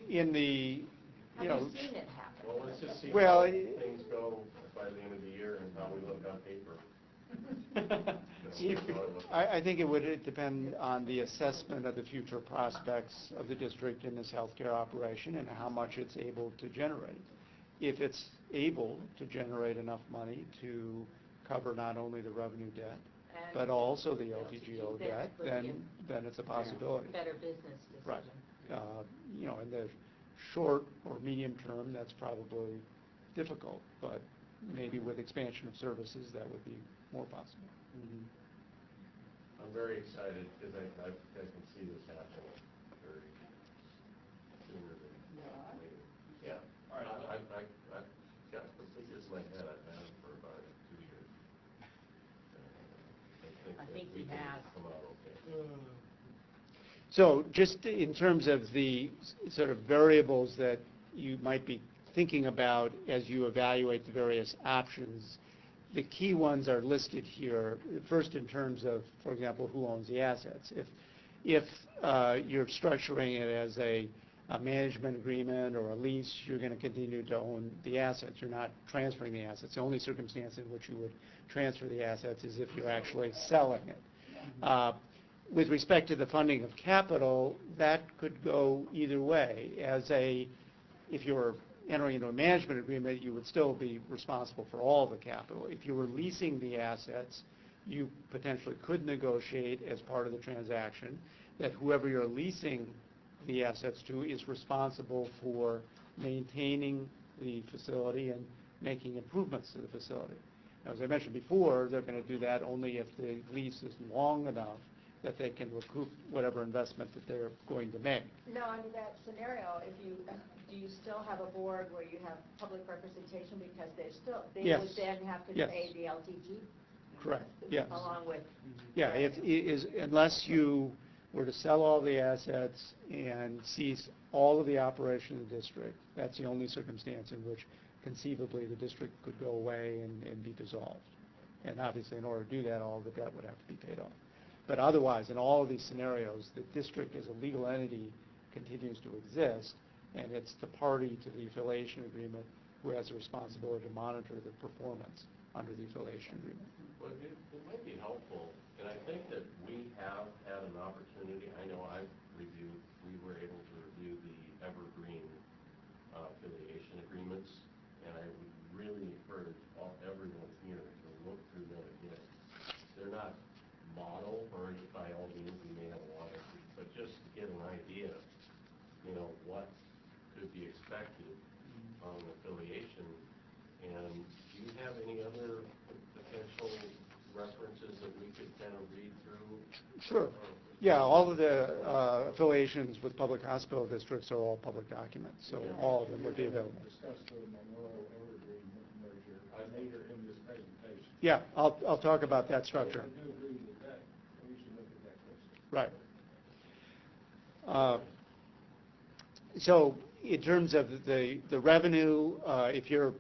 In the, you know. Have you seen it happen? well, let's just see Well, how things go by the end of the year and how we look on paper. I think it would depend on the assessment of the future prospects of the district in this healthcare operation and how much it's able to generate. If it's able to generate enough money to cover not only the revenue debt, And but also the LTGO LTGO debt debt, would be then it's a possibility. Better business decision. Right. You know, in the short or medium term, that's probably difficult, but maybe with expansion of services, that would be more possible. I'm very excited because I can see this happening very sooner than later. Yeah. All right. I've got some figures in my head. I've had them for about 2 years. I that think we he can has. come out okay. So just in terms of the sort of variables that you might be thinking about as you evaluate the various options, the key ones are listed here. First, in terms of, for example, who owns the assets. If you're structuring it as a management agreement or a lease, you're going to continue to own the assets. You're not transferring the assets. The only circumstance in which you would transfer the assets is if you're actually selling it. With respect to the funding of capital, that could go either way. If you're entering into a management agreement, you would still be responsible for all the capital. If you were leasing the assets, you potentially could negotiate as part of the transaction that whoever you're leasing the assets to is responsible for maintaining the facility and making improvements to the facility. Now, as I mentioned before, they're going to do that only if the lease is long enough that they can recoup whatever investment that they're going to make. No, under that scenario, do you still have a board where you have public representation because they Yes. would then have to Yes. pay the LTG? Correct, yes. Along with. Yeah, unless you were to sell all the assets and cease all of the operation of the district, that's the only circumstance in which conceivably the district could go away and be dissolved. And obviously, in order to do that, all the debt would have to be paid off. But otherwise, in all of these scenarios, the district as a legal entity continues to exist, and it's the party to the affiliation agreement who has the responsibility to monitor the performance under the affiliation agreement. Well, it might be helpful, and I think that we have had an opportunity. I know we were able to review the Evergreen affiliation agreements, and I would really encourage everyone here to look through them again. They're not model or by all means we may have a lot of, but just to get an idea, what could be expected on affiliation. And do you have any other potential references that we could kind of read through? Sure. Yeah, all of the affiliations with public hospital districts are all public documents, so all of them would be available. Discuss the Memorial Evergreen merger later in this presentation. Yeah, I'll talk about that structure. I do agree with that. We should look at that closely. Right. So in terms of the revenue, if you're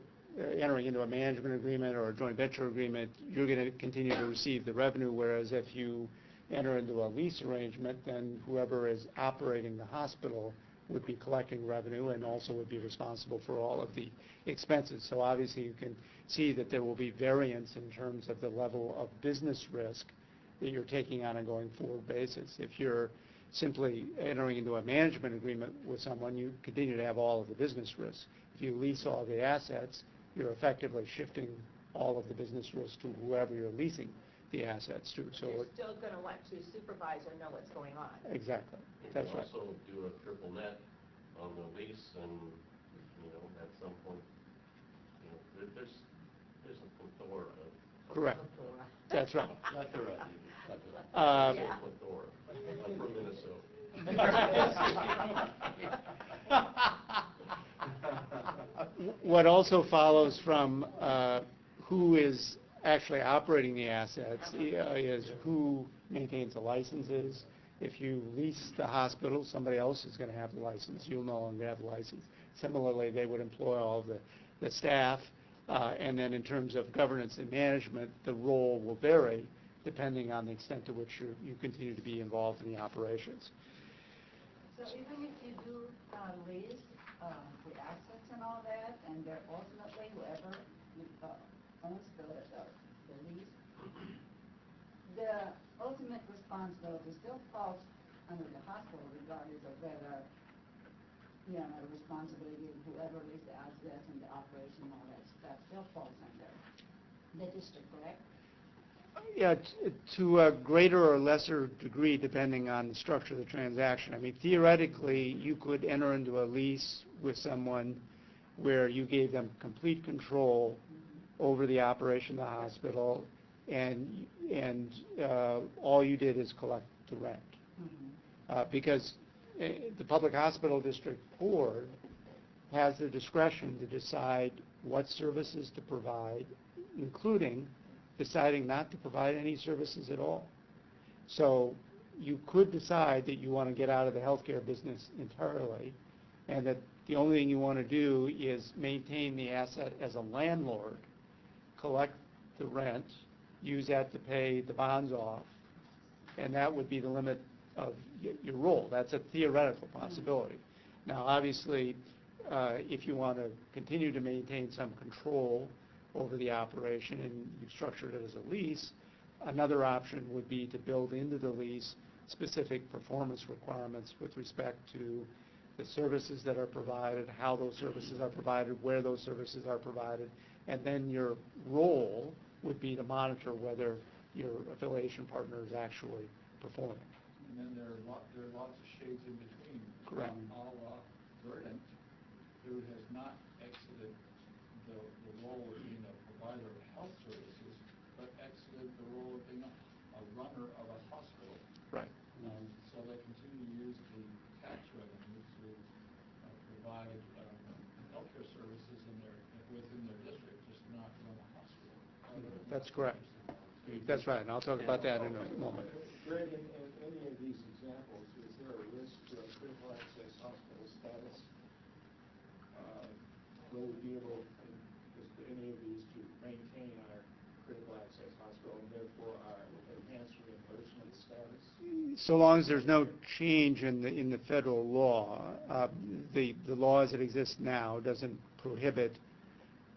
entering into a management agreement or a joint venture agreement, you're going to continue to receive the revenue, whereas if you enter into a lease arrangement, then whoever is operating the hospital would be collecting revenue and also would be responsible for all of the expenses. So obviously you can see that there will be variance in terms of the level of business risk that you're taking on a going forward basis. If you're simply entering into a management agreement with someone, you continue to have all of the business risks. If you lease all the assets, you're effectively shifting all of the business risks to whoever you're leasing the assets to. So You're still going to want to supervise or know what's going on. exactly, You that's can right. also do a triple net on the lease, and, at some point, there's a plethora of... Correct. That's right. Plethora. Yeah. Plethora. I'm from Minnesota. What also follows from who is actually operating the assets is who maintains the licenses. If you lease the hospital, somebody else is going to have the license. You'll no longer have the license. Similarly, they would employ all of the staff. And then in terms of governance and management, the role will vary depending on the extent to which you continue to be involved in the operations. So even if you do lease the assets and all that, and they're ultimately whoever owns the lease, the ultimate responsibility still falls under the hospital, regardless of whether, the responsibility of whoever leased the assets and the operation and all that stuff still falls under the district, correct? Yeah, to a greater or lesser degree, depending on the structure of the transaction. I mean, theoretically, you could enter into a lease with someone where you gave them complete control over the operation of the hospital, and all you did is collect the rent. Because the public hospital district board has the discretion to decide what services to provide, including deciding not to provide any services at all. So you could decide that you want to get out of the healthcare business entirely, and that the only thing you want to do is maintain the asset as a landlord, collect the rent, use that to pay the bonds off, and that would be the limit of your role. That's a theoretical possibility. Now, obviously, if you want to continue to maintain some control over the operation and you've structured it as a lease, another option would be to build into the lease specific performance requirements with respect to the services that are provided, how those services are provided, where those services are provided, and then your role would be to monitor whether your affiliation partner is actually performing. And then there are lots of shades in between. Correct. A la Verdant, who has not exited the role of being a provider of health services, but exited the role of being a runner of a hospital. Right. So they continue to use the tax revenue to provide healthcare services within their district, just not run a hospital. That's correct. That's right, and I'll talk about that in a moment. Greg, in any of these examples, is there a risk to a critical access hospital status? Will we be able, in any of these, to maintain our critical access hospital and therefore our enhanced reimbursement status? So long as there's no change in the federal law, the law as it exists now doesn't prohibit,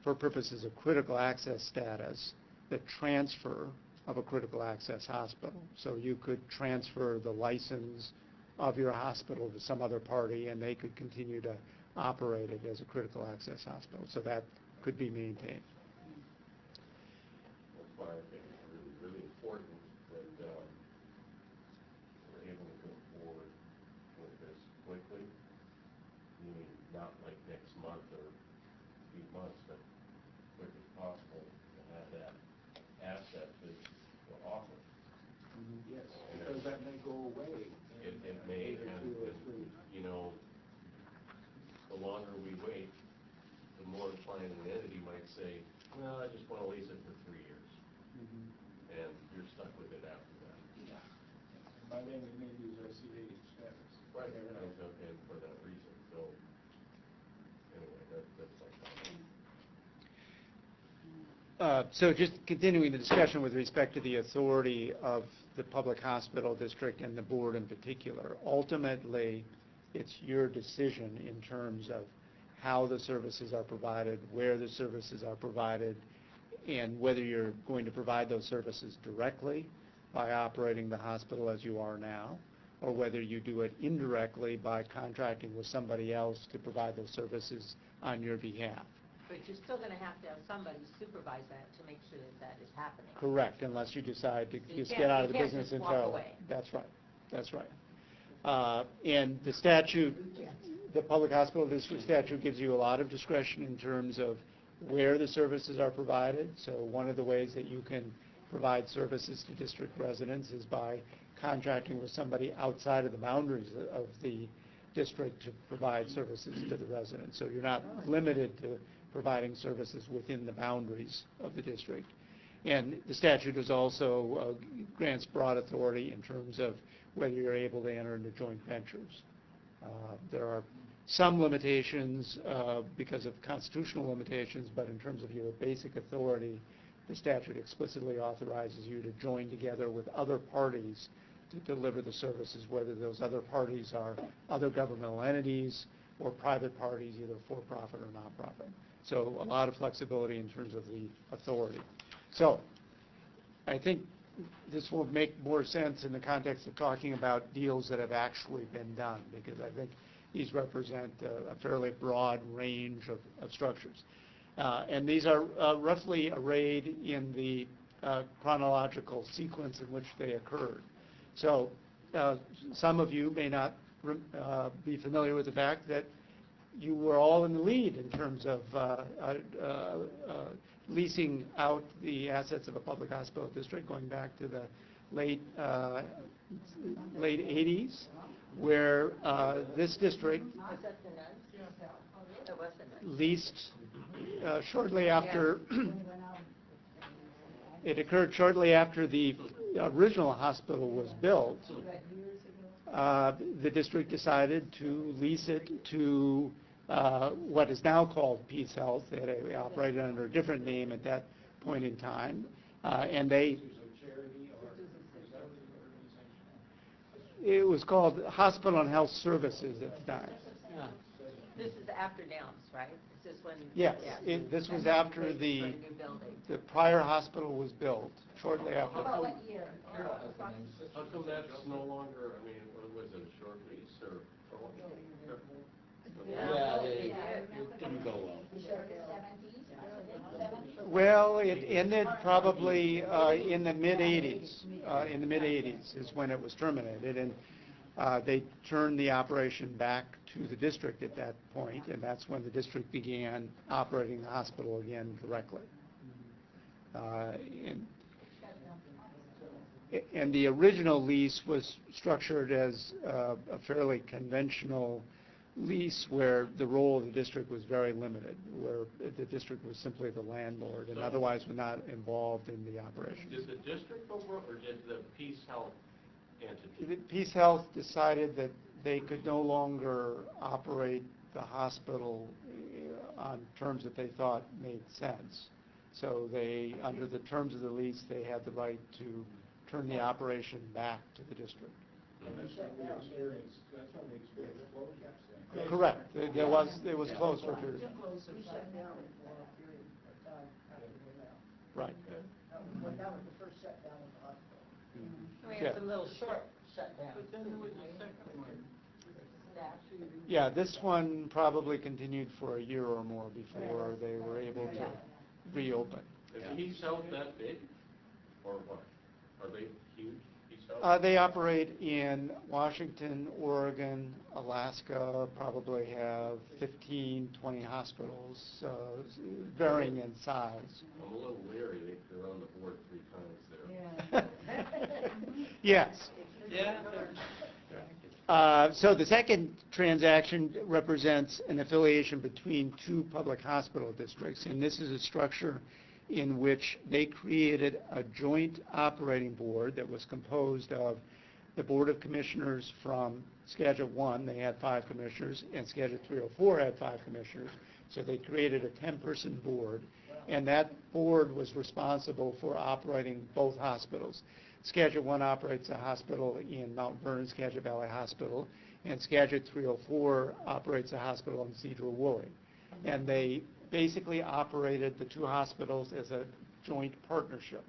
for purposes of critical access status, the transfer of a critical access hospital. So you could transfer the license of your hospital to some other party, and they could continue to operate it as a critical access hospital. So that could be maintained. That's why I think it's really, really important that we're able to go forward with this quickly, meaning not like next month or a few months, but quick as possible to have that asset to offer. Yes, because that may go away. It may, and the longer we wait, the more inclined an entity might say, well, I just want to lease it for 3 years. And you're stuck with it after that. Yeah. By then, we may lose our CA status. Right, and for that reason. So, anyway, that's my comment. So just continuing the discussion with respect to the authority of the public hospital district and the board in particular, ultimately it's your decision in terms of how the services are provided, where the services are provided, and whether you're going to provide those services directly by operating the hospital as you are now, or whether you do it indirectly by contracting with somebody else to provide those services on your behalf. But you're still going to have somebody supervise that to make sure that that is happening. Correct, unless you decide to You just can't- get out you of the can't business just walk entirely. away. That's right. That's right. And the statute, the public hospital district statute gives you a lot of discretion in terms of where the services are provided. So one of the ways that you can provide services to district residents is by contracting with somebody outside of the boundaries of the district to provide services to the residents. So you're not limited to providing services within the boundaries of the district. And the statute is also grants broad authority in terms of whether you're able to enter into joint ventures. There are some limitations because of constitutional limitations, but in terms of your basic authority, the statute explicitly authorizes you to join together with other parties to deliver the services, whether those other parties are other governmental entities or private parties, either for-profit or non-profit. So a lot of flexibility in terms of the authority. So I think this will make more sense in the context of talking about deals that have actually been done, because I think these represent a fairly broad range of structures. And these are roughly arrayed in the chronological sequence in which they occurred. So some of you may not be familiar with the fact that you were all in the lead in terms of leasing out the assets of a public hospital district going back to the late 80s, where this district Was that the nuns? That was the nuns. leased shortly after, it occurred shortly after the original hospital was built. The district decided to lease it to what is now called Peace Health. They operated under a different name at that point in time. And it was called Hospital and Health Services at the time. This is after Downs, right? Is this when? Yes, Yeah. this was after the prior hospital was built, shortly after. About what year? How come that's no longer, I mean, what was it, a short lease or what? Yeah, it didn't go well. Well, it ended probably in the mid-'80s. In the mid-'80s is when it was terminated, and they turned the operation back to the district at that point, and that's when the district began operating the hospital again directly. And the original lease was structured as a fairly conventional lease where the role of the district was very limited, where the district was simply the landlord and otherwise was not involved in the operation. Did the district go broke, or did the Peace Health entity? Peace Health decided that they could no longer operate the hospital on terms that they thought made sense. So they, under the terms of the lease, they had the right to turn the operation back to the district. That's when we experienced closures. Correct. It was closed for a period of time. We shut down for a period of time after we went out. Right. That was the first shutdown of the hospital. We had some little short shutdowns. But then there was the second one. Yeah, this one probably continued for a year or more before they were able to reopen. Is Peace Health that big, or what? Are they huge, Peace Health? They operate in Washington, Oregon, Alaska, probably have 15, 20 hospitals, varying in size. I'm a little leery, they're on the board 3 times there. Yes. Yeah. So the second transaction represents an affiliation between two public hospital districts, and this is a structure in which they created a joint operating board that was composed of the Board of Commissioners from Schedule 1, they had 5 commissioners, and Schedule 304 had 5 commissioners, so they created a 10-person board, and that board was responsible for operating both hospitals. Schedule 1 operates a hospital in Mount Vernon, Skagit Valley Hospital, and Skagit 304 operates a hospital in Cedar-Woolley. And they basically operated the two hospitals as a joint partnership.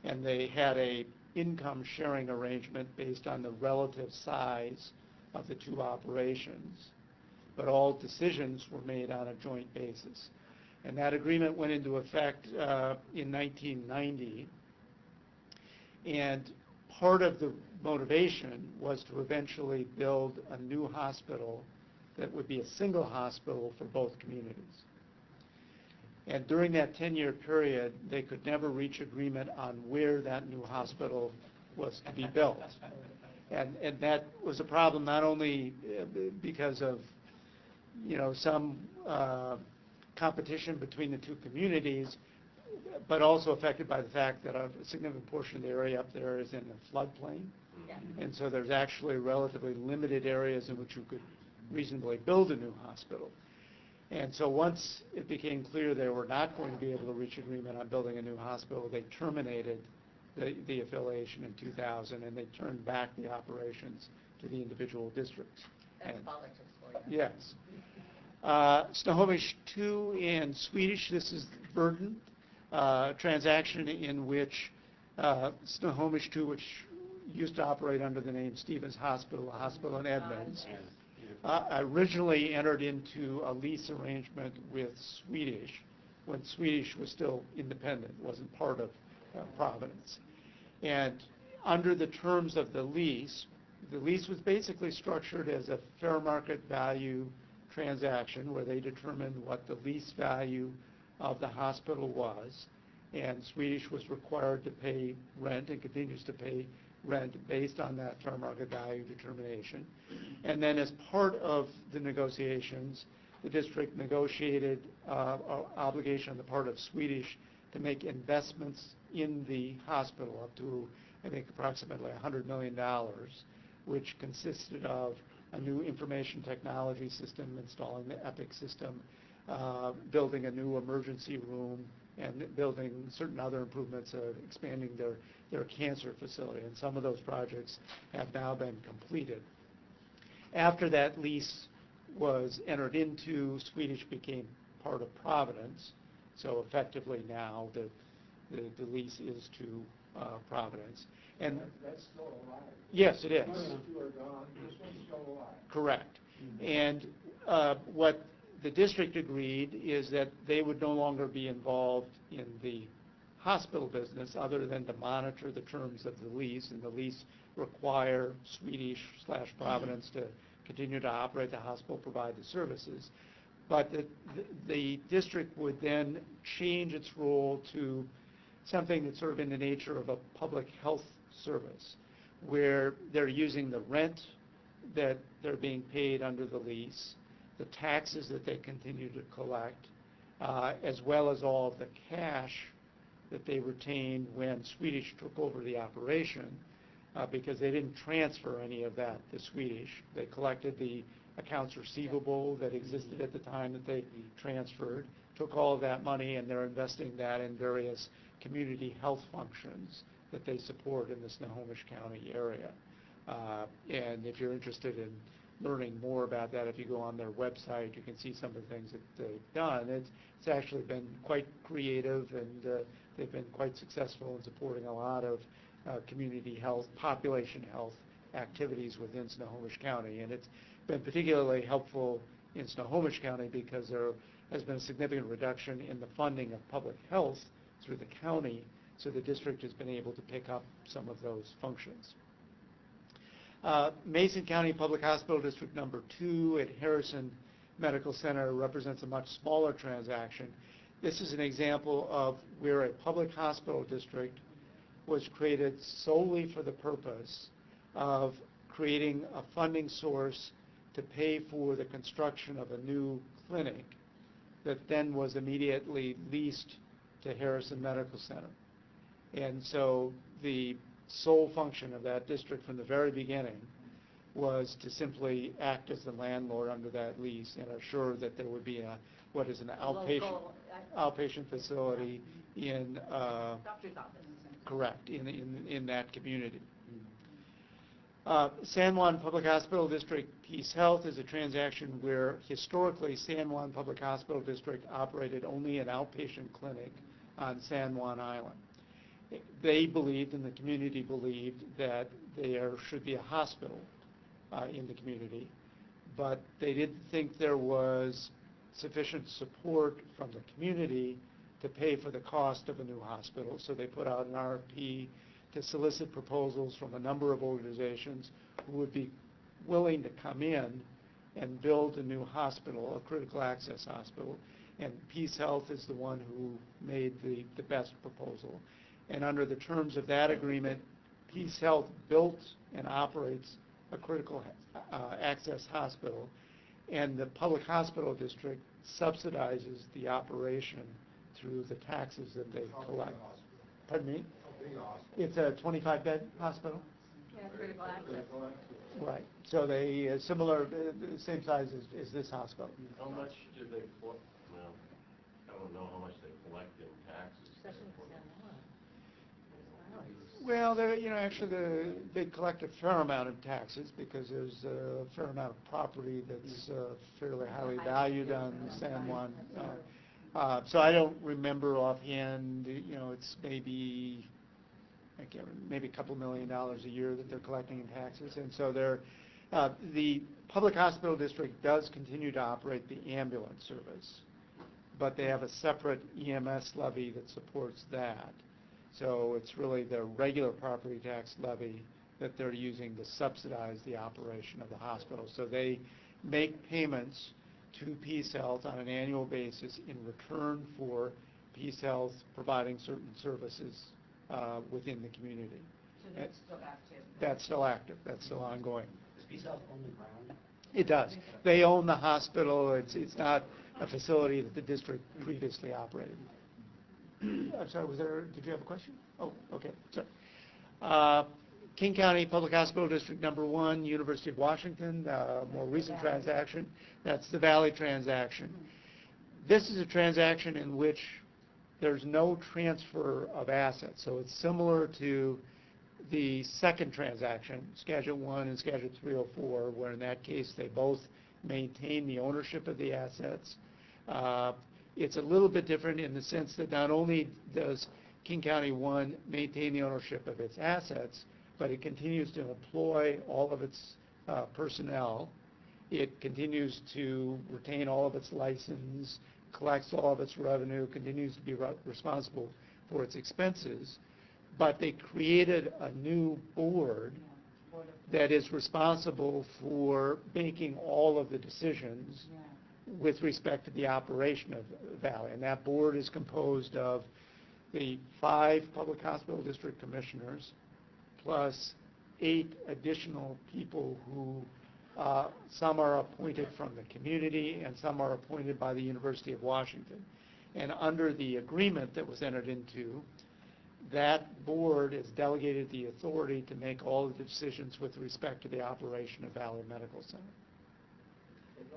And they had a income sharing arrangement based on the relative size of the two operations, but all decisions were made on a joint basis. And that agreement went into effect in 1990. And part of the motivation was to eventually build a new hospital that would be a single hospital for both communities. And during that 10-year period, they could never reach agreement on where that new hospital was to be built. And that was a problem not only because of, some competition between the two communities, but also affected by the fact that a significant portion of the area up there is in the floodplain. Yeah. And so there's actually relatively limited areas in which you could reasonably build a new hospital. And so once it became clear they were not going to be able to reach agreement on building a new hospital, they terminated the affiliation in 2000, and they turned back the operations to the individual districts. That's And- politics for you. Yes. Snohomish 2 and Swedish, this is Verdant, transaction in which Snohomish 2, which used to operate under the name Stevens Hospital, a hospital in Edmonds, originally entered into a lease arrangement with Swedish when Swedish was still independent, wasn't part of Providence. And under the terms of the lease was basically structured as a fair market value transaction where they determined what the lease value of the hospital was, and Swedish was required to pay rent and continues to pay rent based on that fair market value determination. And then as part of the negotiations, the district negotiated an obligation on the part of Swedish to make investments in the hospital up to, I think, approximately $100 million, which consisted of a new information technology system, installing the EPIC system, building a new emergency room, and building certain other improvements, expanding their cancer facility. And some of those projects have now been completed. After that lease was entered into, Swedish became part of Providence. So effectively now the lease is to Providence. And That's still alive. yes, it is. The other two are gone, this one's still alive. Correct. And what the district agreed is that they would no longer be involved in the hospital business other than to monitor the terms of the lease, and the lease require Swedish/Providence to continue to operate the hospital, provide the services. But the district would then change its role to something that's sort of in the nature of a public health service, where they're using the rent that they're being paid under the lease, the taxes that they continue to collect, as well as all of the cash that they retained when Swedish took over the operation, because they didn't transfer any of that to Swedish. They collected the accounts receivable that existed at the time that they transferred, took all of that money, and they're investing that in various community health functions that they support in the Snohomish County area. And if you're interested in learning more about that, if you go on their website, you can see some of the things that they've done. It's actually been quite creative, and they've been quite successful in supporting a lot of community health, population health activities within Snohomish County. And it's been particularly helpful in Snohomish County because there has been a significant reduction in the funding of public health through the county, so the district has been able to pick up some of those functions. Mason County Public Hospital District number 2 at Harrison Medical Center represents a much smaller transaction. This is an example of where a public hospital district was created solely for the purpose of creating a funding source to pay for the construction of a new clinic that then was immediately leased to Harrison Medical Center. And so the sole function of that district from the very beginning was to simply act as the landlord under that lease and assure that there would be what is an outpatient facility in Doctor's office. correct in that community. San Juan Public Hospital District Peace Health is a transaction where historically San Juan Public Hospital District operated only an outpatient clinic on San Juan Island. they believed and the community believed that there should be a hospital in the community, but they didn't think there was sufficient support from the community to pay for the cost of a new hospital. So they put out an RFP to solicit proposals from a number of organizations who would be willing to come in and build a new hospital, a critical access hospital. And Peace Health is the one who made the best proposal. And under the terms of that agreement, Peace Health built and operates a critical access hospital, and the public hospital district subsidizes the operation through the taxes that they collect. Pardon me? It's a 25-bed hospital. Yeah, critical access. Right. So they similar, same size as this hospital. How much do they collect? Well, I don't know how much they collect in taxes. Well, actually, they collect a fair amount of taxes because there's a fair amount of property that's fairly highly valued on San Juan. So I don't remember offhand. It's maybe maybe a couple $1 million a year that they're collecting in taxes, and so the public hospital district does continue to operate the ambulance service, but they have a separate EMS levy that supports that. So it's really the regular property tax levy that they're using to subsidize the operation of the hospital. So they make payments to Peace Health on an annual basis in return for Peace Health providing certain services within the community. So that's still active? That's still active. That's still ongoing. Does Peace Health own the ground? It does. They own the hospital. It's not a facility that the district previously operated. I'm sorry, did you have a question? Oh, okay, sorry. King County Public Hospital District number 1, University of Washington, more recent transaction. That's the Valley transaction. This is a transaction in which there's no transfer of assets. So it's similar to the second transaction, Schedule 1 and Schedule 304, where in that case they both maintain the ownership of the assets. It's a little bit different in the sense that not only does King County 1 maintain the ownership of its assets, but it continues to employ all of its personnel. It continues to retain all of its license, collects all of its revenue, continues to be responsible for its expenses. But they created a new board that is responsible for making all of the decisions with respect to the operation of Valley. And that board is composed of the 5 public hospital district commissioners plus 8 additional people who some are appointed from the community and some are appointed by the University of Washington. And under the agreement that was entered into, that board is delegated the authority to make all of the decisions with respect to the operation of Valley Medical Center.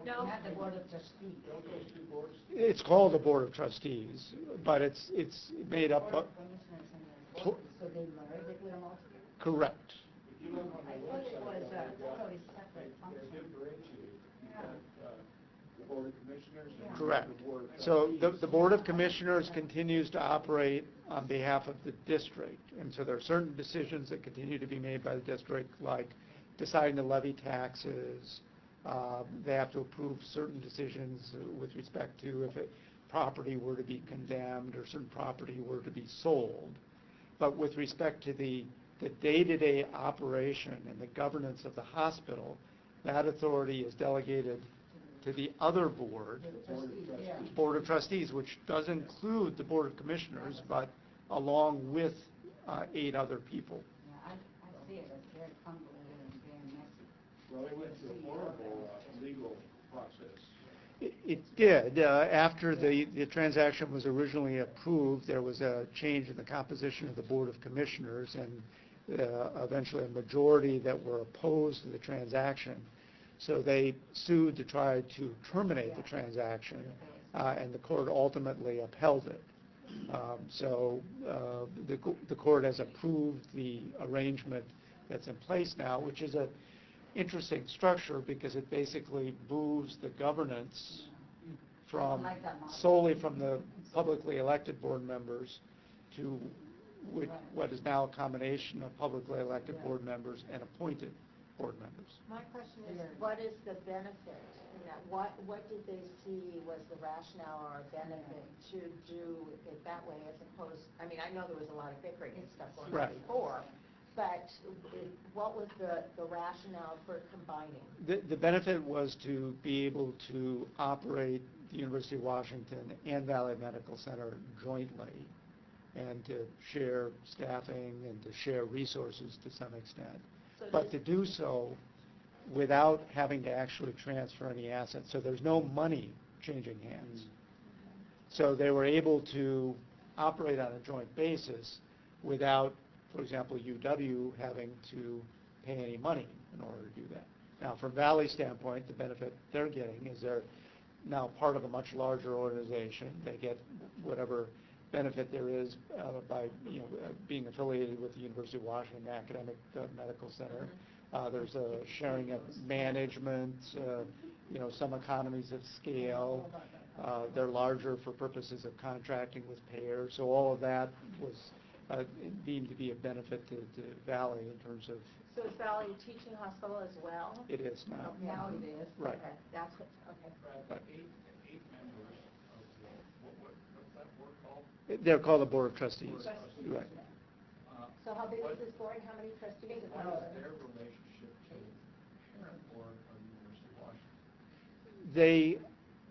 No. Not the Board of Trustees. Don't those two boards? It's called the Board of Trustees, but it's made up Board of... of Commissioners and the board, so they merge, they put them all together? Correct. If you look on I the thought it website, was totally separate they're function. differentiated. You've got the Board of Commissioners and Correct. the Board of So Trustees. the Board of Commissioners continues to operate on behalf of the district. And so there are certain decisions that continue to be made by the district, like deciding to levy taxes. They have to approve certain decisions with respect to if property were to be condemned or certain property were to be sold. But with respect to the day-to-day operation and the governance of the hospital, that authority is delegated to the other board, Board of Trustees, which does include the Board of Commissioners, but along with 8 other people. Yeah, I see it, it's very convoluted and very messy. Well, they went through a horrible legal process. It did. After the transaction was originally approved, there was a change in the composition of the Board of Commissioners, and eventually a majority that were opposed to the transaction. So they sued to try to terminate the transaction, and the court ultimately upheld it. So the court has approved the arrangement that's in place now, which is an interesting structure because it basically moves the governance from solely from the publicly elected board members to what is now a combination of publicly elected board members and appointed board members. My question is, what is the benefit in that? What did they see was the rationale or benefit to do it that way as opposed, I mean, I know there was a lot of bickering and stuff going on Right. before, but what was the rationale for combining? The benefit was to be able to operate the University of Washington and Valley Medical Center jointly and to share staffing and to share resources to some extent. So But to do so without having to actually transfer any assets. So there's no money changing hands. So they were able to operate on a joint basis without, for example, UW having to pay any money in order to do that. Now, from Valley's standpoint, the benefit they're getting is they're now part of a much larger organization. They get whatever benefit there is by being affiliated with the University of Washington Academic Medical Center. There's a sharing of management, some economies of scale. They're larger for purposes of contracting with payers. So all of that was deemed to be a benefit to Valley in terms of. So is Valley a teaching hospital as well? It is now. Okay. Now it is. Right. Okay. That's what, okay. Brad, eight members of the, what's that board called? They're called the Board of Trustees. Board of Trustees. Right. So how big is this board? How many trustees? What is their relationship to the parent board of the University of Washington? They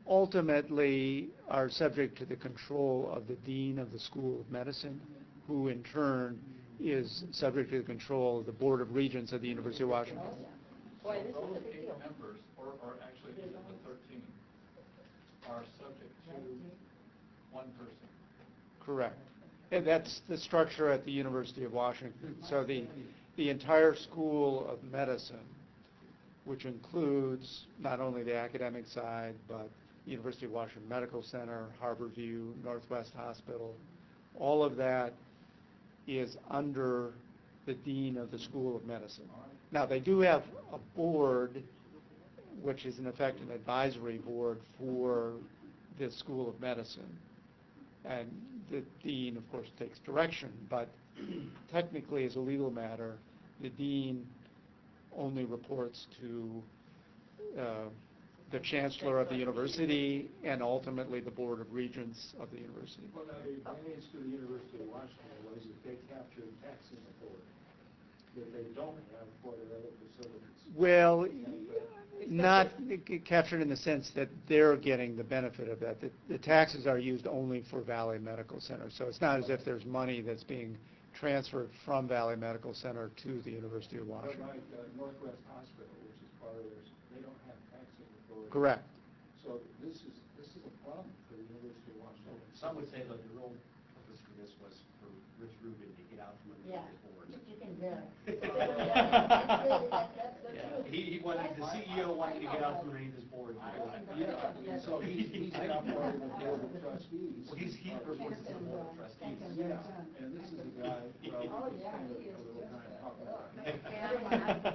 ultimately are subject to the control of the dean of the School of Medicine, who in turn is subject to the control of the Board of Regents of the University of Washington. Boy, this is Those a big 8 deal. members, or actually the 13, are subject to one person. Correct. And that's the structure at the University of Washington. So the entire School of Medicine, which includes not only the academic side, but University of Washington Medical Center, Harborview, Northwest Hospital, all of that is under the dean of the School of Medicine. Now, they do have a board, which is in effect an advisory board for the School of Medicine. And the dean, of course, takes direction, but technically, as a legal matter, the dean only reports to the chancellor of the university and ultimately the Board of Regents of the university. Well, now, the advantage to the University of Washington was that they captured taxing authority that they don't have for their other facilities. Well, not captured in the sense that they're getting the benefit of that. The taxes are used only for Valley Medical Center, so it's not as if there's money that's being transferred from Valley Medical Center to the University of But Washington. like Northwest Hospital, which is part of theirs, they don't have taxing authority. Correct. So this is a problem for the University of Washington. Some would say that the real purpose for this was for Rich Rubin to get out from under the board. You can do it. Yeah, he wanted, the CEO wanted to get out from underneath his board. Yeah, so he's now part of the Board of Trustees. Well, he reports to the board of trustees. Yeah, and this is the guy, well, Oh, yeah, he is a little just time talking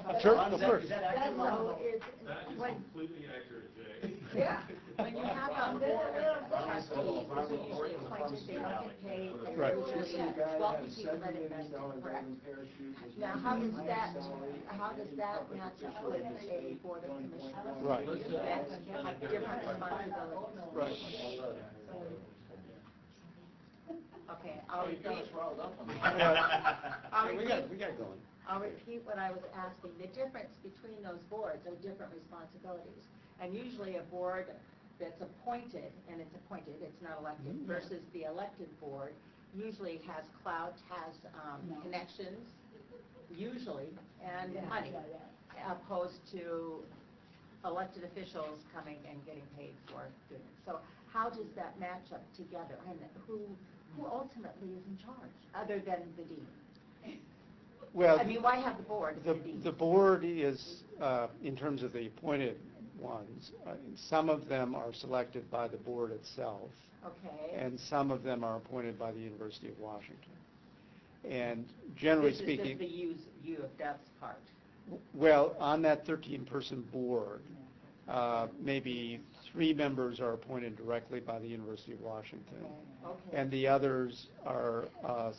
about. Sure, of course. Is that accurate? So it's, That is when, completely accurate, Jay. yeah, when you have a board of trustees, those are usually appointed, they don't get paid, they're Right. This is usually the guy that had wealthy a people that $7 invest million in, correct? golden parachute. was Now, how does making that, salary, how does that match up with a board of commissioners? Right. That have different responsibilities. Right. Okay, I'll You got repeat. us riled up on I'll Yeah, we repeat. got it going. I'll repeat what I was asking. The difference between those boards are different responsibilities. And usually a board that's appointed, and it's appointed, it's not elected, versus the elected board, usually has clout, has connections, usually, and money, opposed to elected officials coming and getting paid for doing it. So how does that match up together? And who ultimately is in charge, other than the dean? Well, I mean, why have the board? the board is, in terms of the appointed ones, some of them are selected by the board itself, Okay. and some of them are appointed by the University of Washington. And generally speaking, This is just the U of W's part. well, on that 13-person board, maybe 3 members are appointed directly by the University of Washington, Okay. and the others are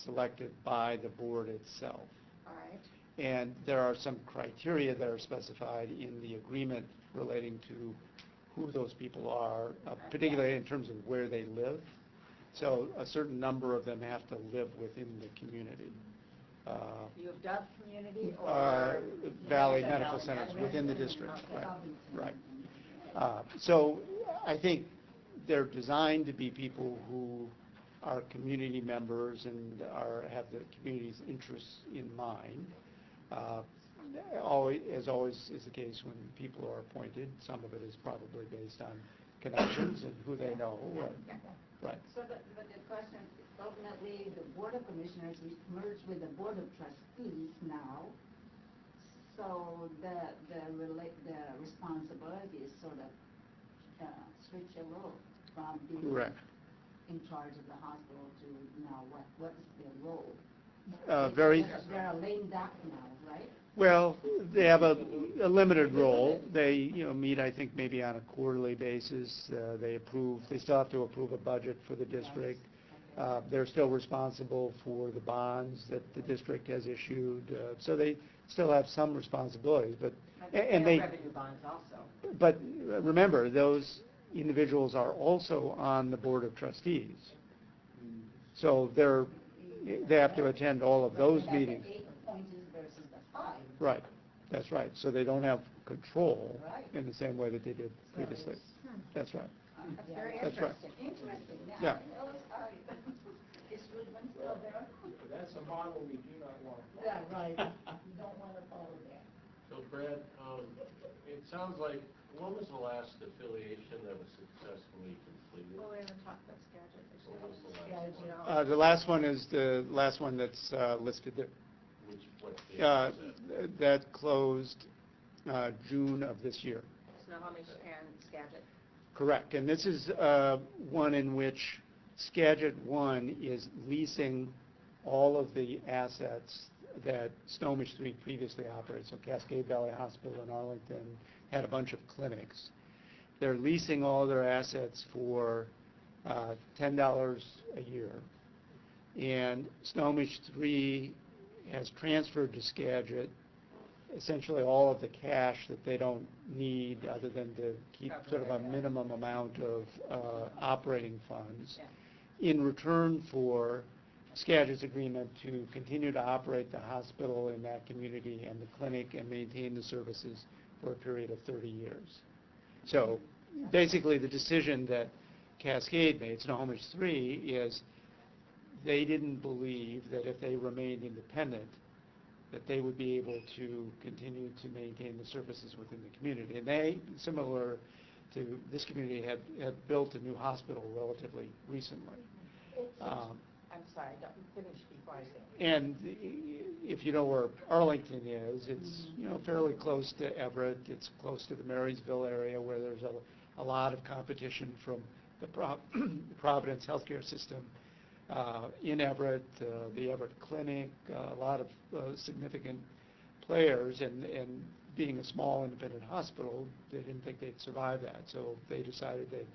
selected by the board itself. All right. And there are some criteria that are specified in the agreement relating to who those people are, particularly in terms of where they live. So a certain number of them have to live within the community. U of W community or? Valley Yeah, Medical Valley Centers Medical within the Center. district, Okay. right. So I think they're designed to be people who are community members and have the community's interests in mind. As always is the case when people are appointed, some of it is probably based on connections and who they know. Right. So but the question, ultimately, the Board of Commissioners is merged with the Board of Trustees now. So the responsibility is sort of switch a little from being Correct. in charge of the hospital to now what is their role? They're a lame duck now, right? Well, they have a limited role. They, meet, I think, maybe on a quarterly basis. They still have to approve a budget for the district. They're still responsible for the bonds that the district has issued. So they still have some responsibilities, but Revenue bonds also. But remember, those individuals are also on the Board of Trustees. So they have to attend all of those meetings. The 8 appointees versus the 5. Right, that's right. So they don't have control Right. in the same way that they did previously. That's right. That's very That's right. Interesting. Yeah. I always argue. Is Goodman still there? That's a model we do not want to follow. Yeah, right. You don't want to follow that. So Brad, it sounds like, when was the last affiliation that was successfully completed? Well, we haven't talked about Skagit. What was the last Yeah, one? The last one is the last one that's listed there. What date was that? That closed June of this year. Snohomish and Skagit. Correct. And this is one in which Skagit 1 is leasing all of the assets that Snohomish 3 previously operated. So Cascade Valley Hospital in Arlington had a bunch of clinics. They're leasing all their assets for $10 a year. And Snohomish 3 has transferred to Skagit essentially all of the cash that they don't need other than to keep sort of a minimum amount of operating funds in return for Skagit's agreement to continue to operate the hospital in that community and the clinic and maintain the services for a period of 30 years. So basically the decision that Cascade made, Snohomish 3, is they didn't believe that if they remained independent that they would be able to continue to maintain the services within the community. And they, similar to this community, had built a new hospital relatively recently. I'm sorry, don't finish before I say. And if you know where Arlington is, it's fairly close to Everett. It's close to the Marysville area where there's a lot of competition from the Providence healthcare system in Everett, the Everett Clinic, a lot of significant players, and being a small independent hospital, they didn't think they'd survive that. So they decided that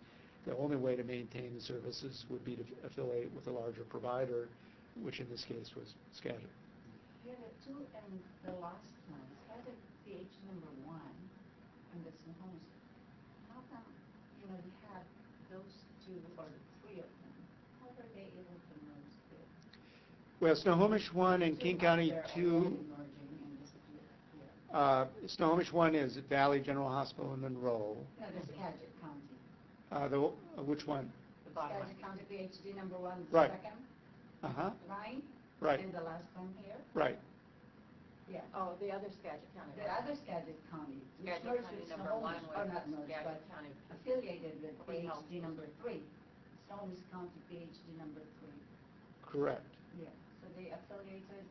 the only way to maintain the services would be to affiliate with a larger provider, which in this case was Skagit. Yeah, the two and the last one, Skagit PH number 1 and the Snohomish. How come, we had those two or the 3 of them? How were they able to merge there? Well, Snohomish 1 and King County They're 2, already merging in this year. Snohomish 1 is Valley General Hospital in Monroe. No, the Skagit County. Which one? The bottom one. Skagit County PhD number 1, the Right. second Uh-huh, line. right, And the last one here. right. Yeah. Oh, the other Skagit County. The other Skagit County, which Skagit merged County with number 1 Snohomish, or was not merged, but Skagit County. affiliated with Public Health. PhD number 3. Snohomish County PhD number 3. Correct. Yeah, so they affiliated,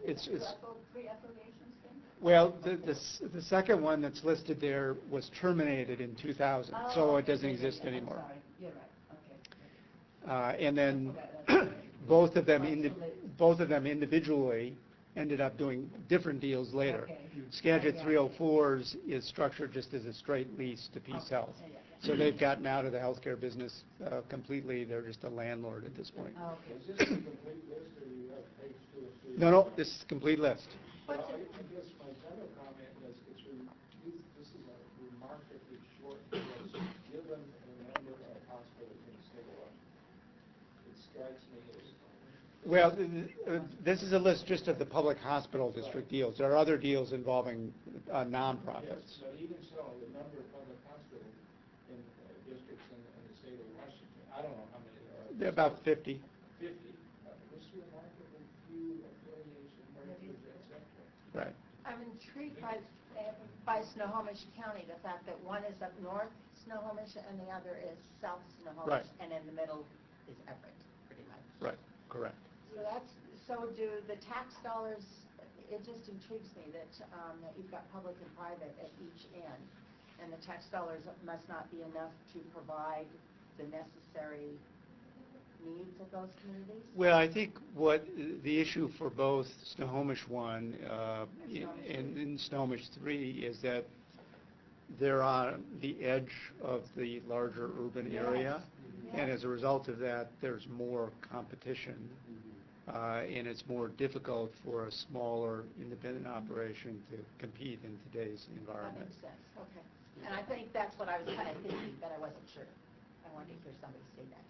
It's 3 affiliations then? well, the second one that's listed there was terminated in 2000, so it doesn't exist anymore. I'm sorry, you're right, okay. And then both of them individually ended up doing different deals later. Okay. Skagit Yeah. 304's is structured just as a straight lease to Peace Okay, Health. yeah. So they've gotten out of the healthcare business completely. They're just a landlord at this point. Oh, Is okay. this a complete list, or you have page 2 or 3? No, this is a complete list. Well, I guess my general comment is, this is a remarkably short list, given the number of hospitals in the state of Washington. It strikes me as... Well, this is a list just of the public hospital district deals. There are other deals involving nonprofits. Yes, but even so, the number of public hospitals in districts in the state of Washington, I don't know how many there are. They're about 50. 50. This remarkably few affiliation mergers, et cetera. Right. I'm intrigued by Snohomish County, the fact that one is up north Snohomish and the other is south Snohomish. Right. And in the middle is Everett, pretty much. Right. Correct. So do the tax dollars, it just intrigues me that you've got public and private at each end, and the tax dollars must not be enough to provide the necessary needs of those communities? Well, I think what the issue for both Snohomish 1 and Snohomish 3 is that they're on the edge of the larger urban area, and as a result of that, there's more competition, and it's more difficult for a smaller independent operation to compete in today's environment. That makes sense, okay. And I think that's what I was kind of thinking, but I wasn't sure. I wanted to hear somebody say that.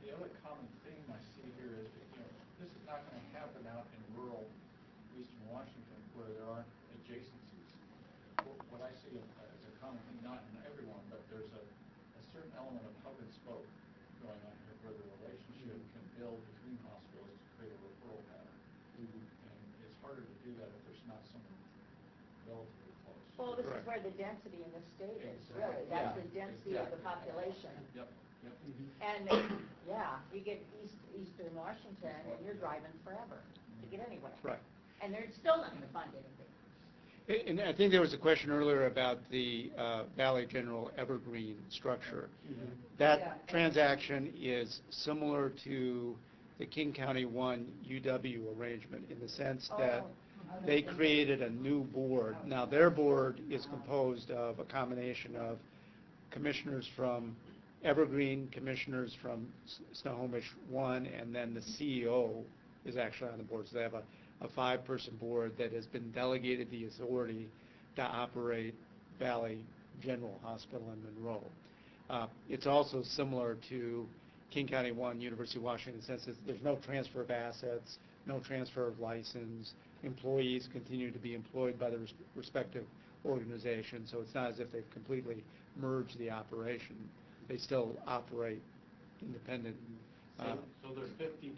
The other common theme I see here is that, this is not going to happen out in rural eastern Washington where there aren't adjacencies. What I see as a common thing, not in everyone, but there's a certain element of hub and spoke going on here where the relationship can build between hospitals to create a referral pattern. And it's harder to do that if there's not someone relatively close. Well, this is Correct. where the density in the state is, Exactly. really. That's Yeah, the density of the population. Yep. And, you get eastern Washington, and you're driving forever to get anywhere. Right. And they're still not going to fund anything. And I think there was a question earlier about the Valley General Evergreen structure. That transaction is similar to the King County 1 UW arrangement in the sense that they created a new board. Now, their board is composed of a combination of commissioners from Evergreen, commissioners from Snohomish 1, and then the CEO is actually on the board. So they have a 5-person board that has been delegated the authority to operate Valley General Hospital in Monroe. It's also similar to King County 1, University of Washington, in the sense that there's no transfer of assets, no transfer of license. Employees continue to be employed by the respective organizations, so it's not as if they've completely merged the operation. They still operate independent. So there's 50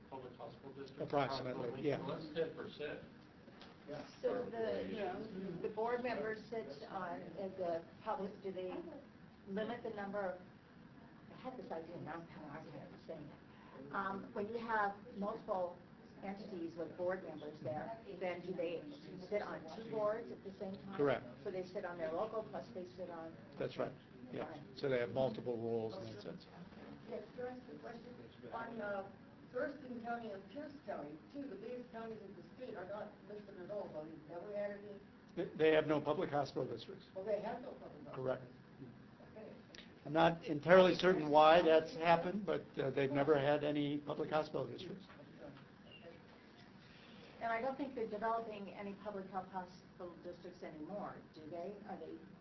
public hospital districts? Approximately, yeah. So that's 10%. So the board members sit on, the public, do they limit the number of, I had this idea, now I'm kind of arguing saying it. When you have multiple entities with board members there, then do they sit on 2 boards at the same time? Correct. So they sit on their local, plus they sit on... That's right, yeah. So they have multiple roles in that sense. Yes, can I ask a question? On Thurston County and Pierce County, two of the biggest counties in the state are not listed at all. Have you never had any? They have no public hospital districts. Well, they have no public hospitals. Correct. Okay. I'm not entirely certain why that's happened, but they've never had any public hospital districts. And I don't think they're developing any public health hospital districts anymore, do they?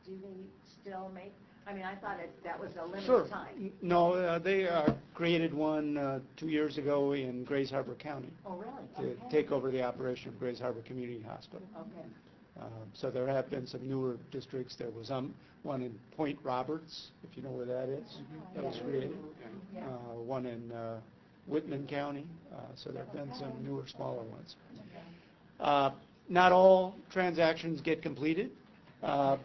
Do they still make, I mean, I thought that was a limited time. No, they created one 2 years ago in Grays Harbor County Oh, really? to take over the operation of Grays Harbor Community Hospital. Okay. So there have been some newer districts. There was one in Point Roberts, if you know where that is, that was created. One in Whitman County. So there have been some newer, smaller ones. Not all transactions get completed.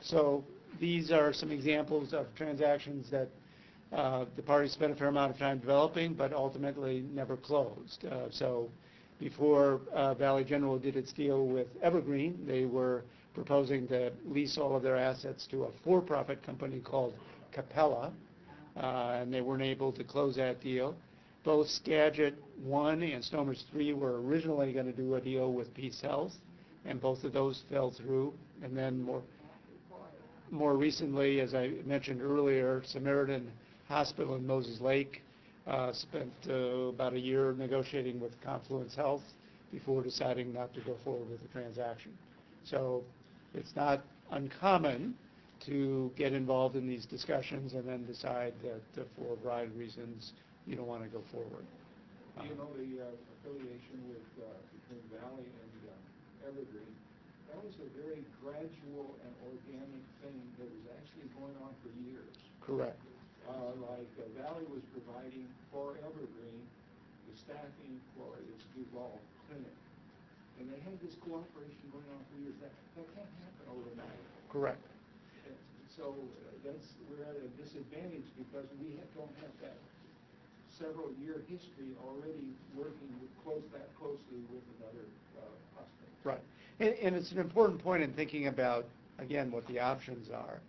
So these are some examples of transactions that the parties spent a fair amount of time developing, but ultimately never closed. So before Valley General did its deal with Evergreen, they were proposing to lease all of their assets to a for-profit company called Capella, and they weren't able to close that deal. Both Skagit 1 and Snohomish 3 were originally going to do a deal with Peace Health, and both of those fell through. And then more recently, as I mentioned earlier, Samaritan Hospital in Moses Lake spent about a year negotiating with Confluence Health before deciding not to go forward with the transaction. So it's not uncommon to get involved in these discussions and then decide that for a variety of reasons you don't want to go forward. You know, the affiliation with between Valley and Evergreen, that was a very gradual and organic thing that was actually going on for years. Correct. Valley was providing for Evergreen the staffing for its Duval clinic. And they had this cooperation going on for years. That can't happen overnight. Correct. And so we're at a disadvantage because we don't have that several-year history already working that closely with another hospital. Right. And it's an important point in thinking about, again, what the options are.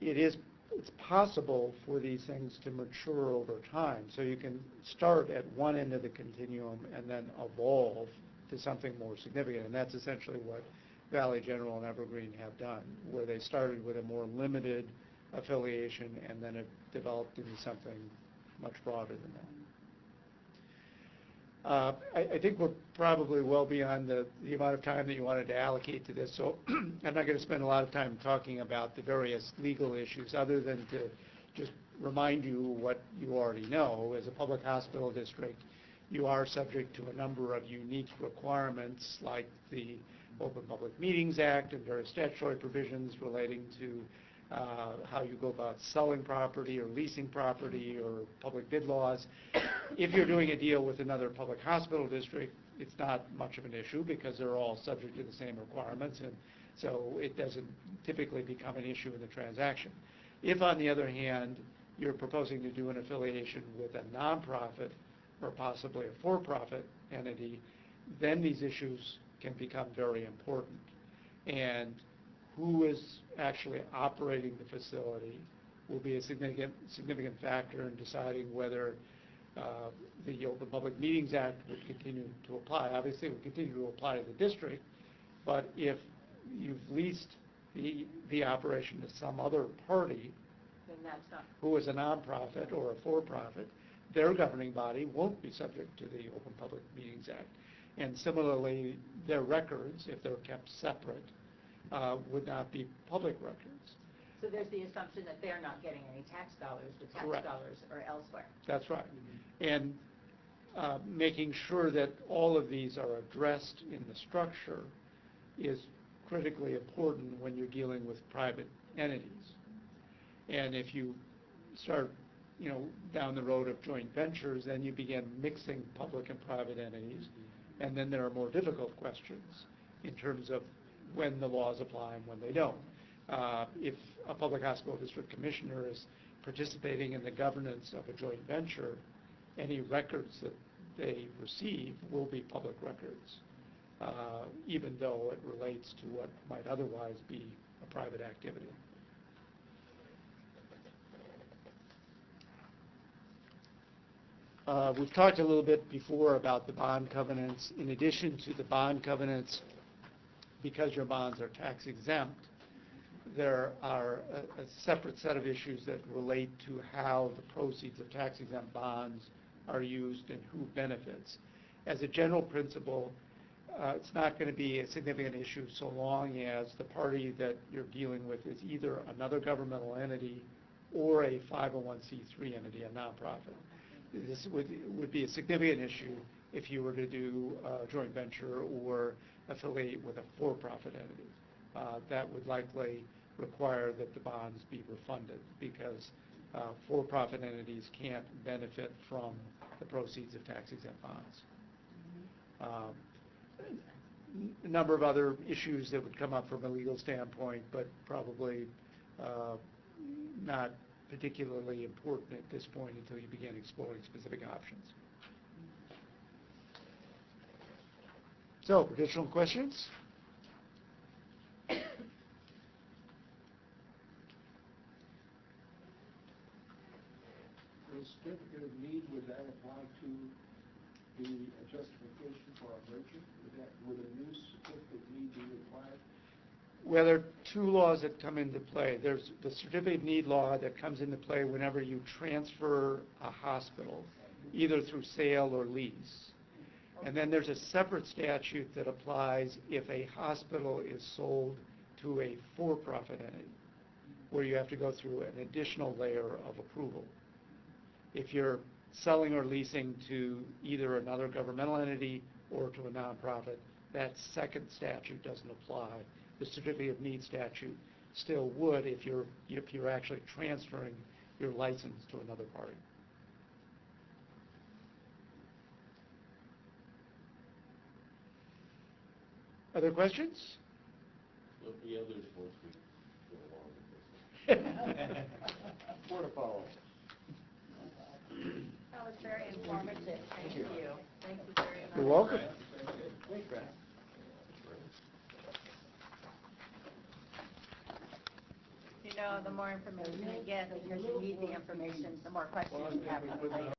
It's possible for these things to mature over time. So you can start at one end of the continuum and then evolve to something more significant. And that's essentially what Valley General and Evergreen have done, where they started with a more limited affiliation and then it developed into something much broader than that. I think we're probably well beyond the amount of time that you wanted to allocate to this, so I'm not going to spend a lot of time talking about the various legal issues other than to just remind you what you already know. As a public hospital district, you are subject to a number of unique requirements like the Open Public Meetings Act and various statutory provisions relating to how you go about selling property or leasing property or public bid laws. If you're doing a deal with another public hospital district, it's not much of an issue because they're all subject to the same requirements, and so it doesn't typically become an issue in the transaction. If, on the other hand, you're proposing to do an affiliation with a nonprofit or possibly a for-profit entity, then these issues can become very important. And who is actually operating the facility will be a significant factor in deciding whether the Open Public Meetings Act would continue to apply. Obviously, it would continue to apply to the district, but if you've leased the operation to some other party Then that's not. who is a nonprofit or a for-profit, their governing body won't be subject to the Open Public Meetings Act. And similarly, their records, if they're kept separate, would not be public records. So there's the assumption that they're not getting any tax dollars. The tax Correct. dollars are elsewhere. That's right. And making sure that all of these are addressed in the structure is critically important when you're dealing with private entities. And if you start, down the road of joint ventures, then you begin mixing public and private entities, and then there are more difficult questions in terms of when the laws apply and when they don't. If a public hospital district commissioner is participating in the governance of a joint venture, any records that they receive will be public records, even though it relates to what might otherwise be a private activity. We've talked a little bit before about the bond covenants. In addition to the bond covenants, because your bonds are tax exempt, there are a separate set of issues that relate to how the proceeds of tax exempt bonds are used and who benefits. As a general principle, it's not going to be a significant issue so long as the party that you're dealing with is either another governmental entity or a 501c3 entity, a nonprofit. This would be a significant issue if you were to do a joint venture or affiliate with a for-profit entity. That would likely require that the bonds be refunded because for-profit entities can't benefit from the proceeds of tax-exempt bonds. A number of other issues that would come up from a legal standpoint, but probably not particularly important at this point until you begin exploring specific options. So, additional questions? The certificate of need, would that apply to the justification for a merger? Would a new certificate of need be required? Well, there are two laws that come into play. There's the certificate of need law that comes into play whenever you transfer a hospital, either through sale or lease. And then there's a separate statute that applies if a hospital is sold to a for-profit entity, where you have to go through an additional layer of approval. If you're selling or leasing to either another governmental entity or to a nonprofit, that second statute doesn't apply. The certificate of need statute still would if you're actually transferring your license to another party. Other questions? There'll be others once we go along with this. More to follow. That was very informative. Thank you. Thank you very much. You're welcome. Thanks, Brad. You know, the more information you get, because you need the information, the more questions you have.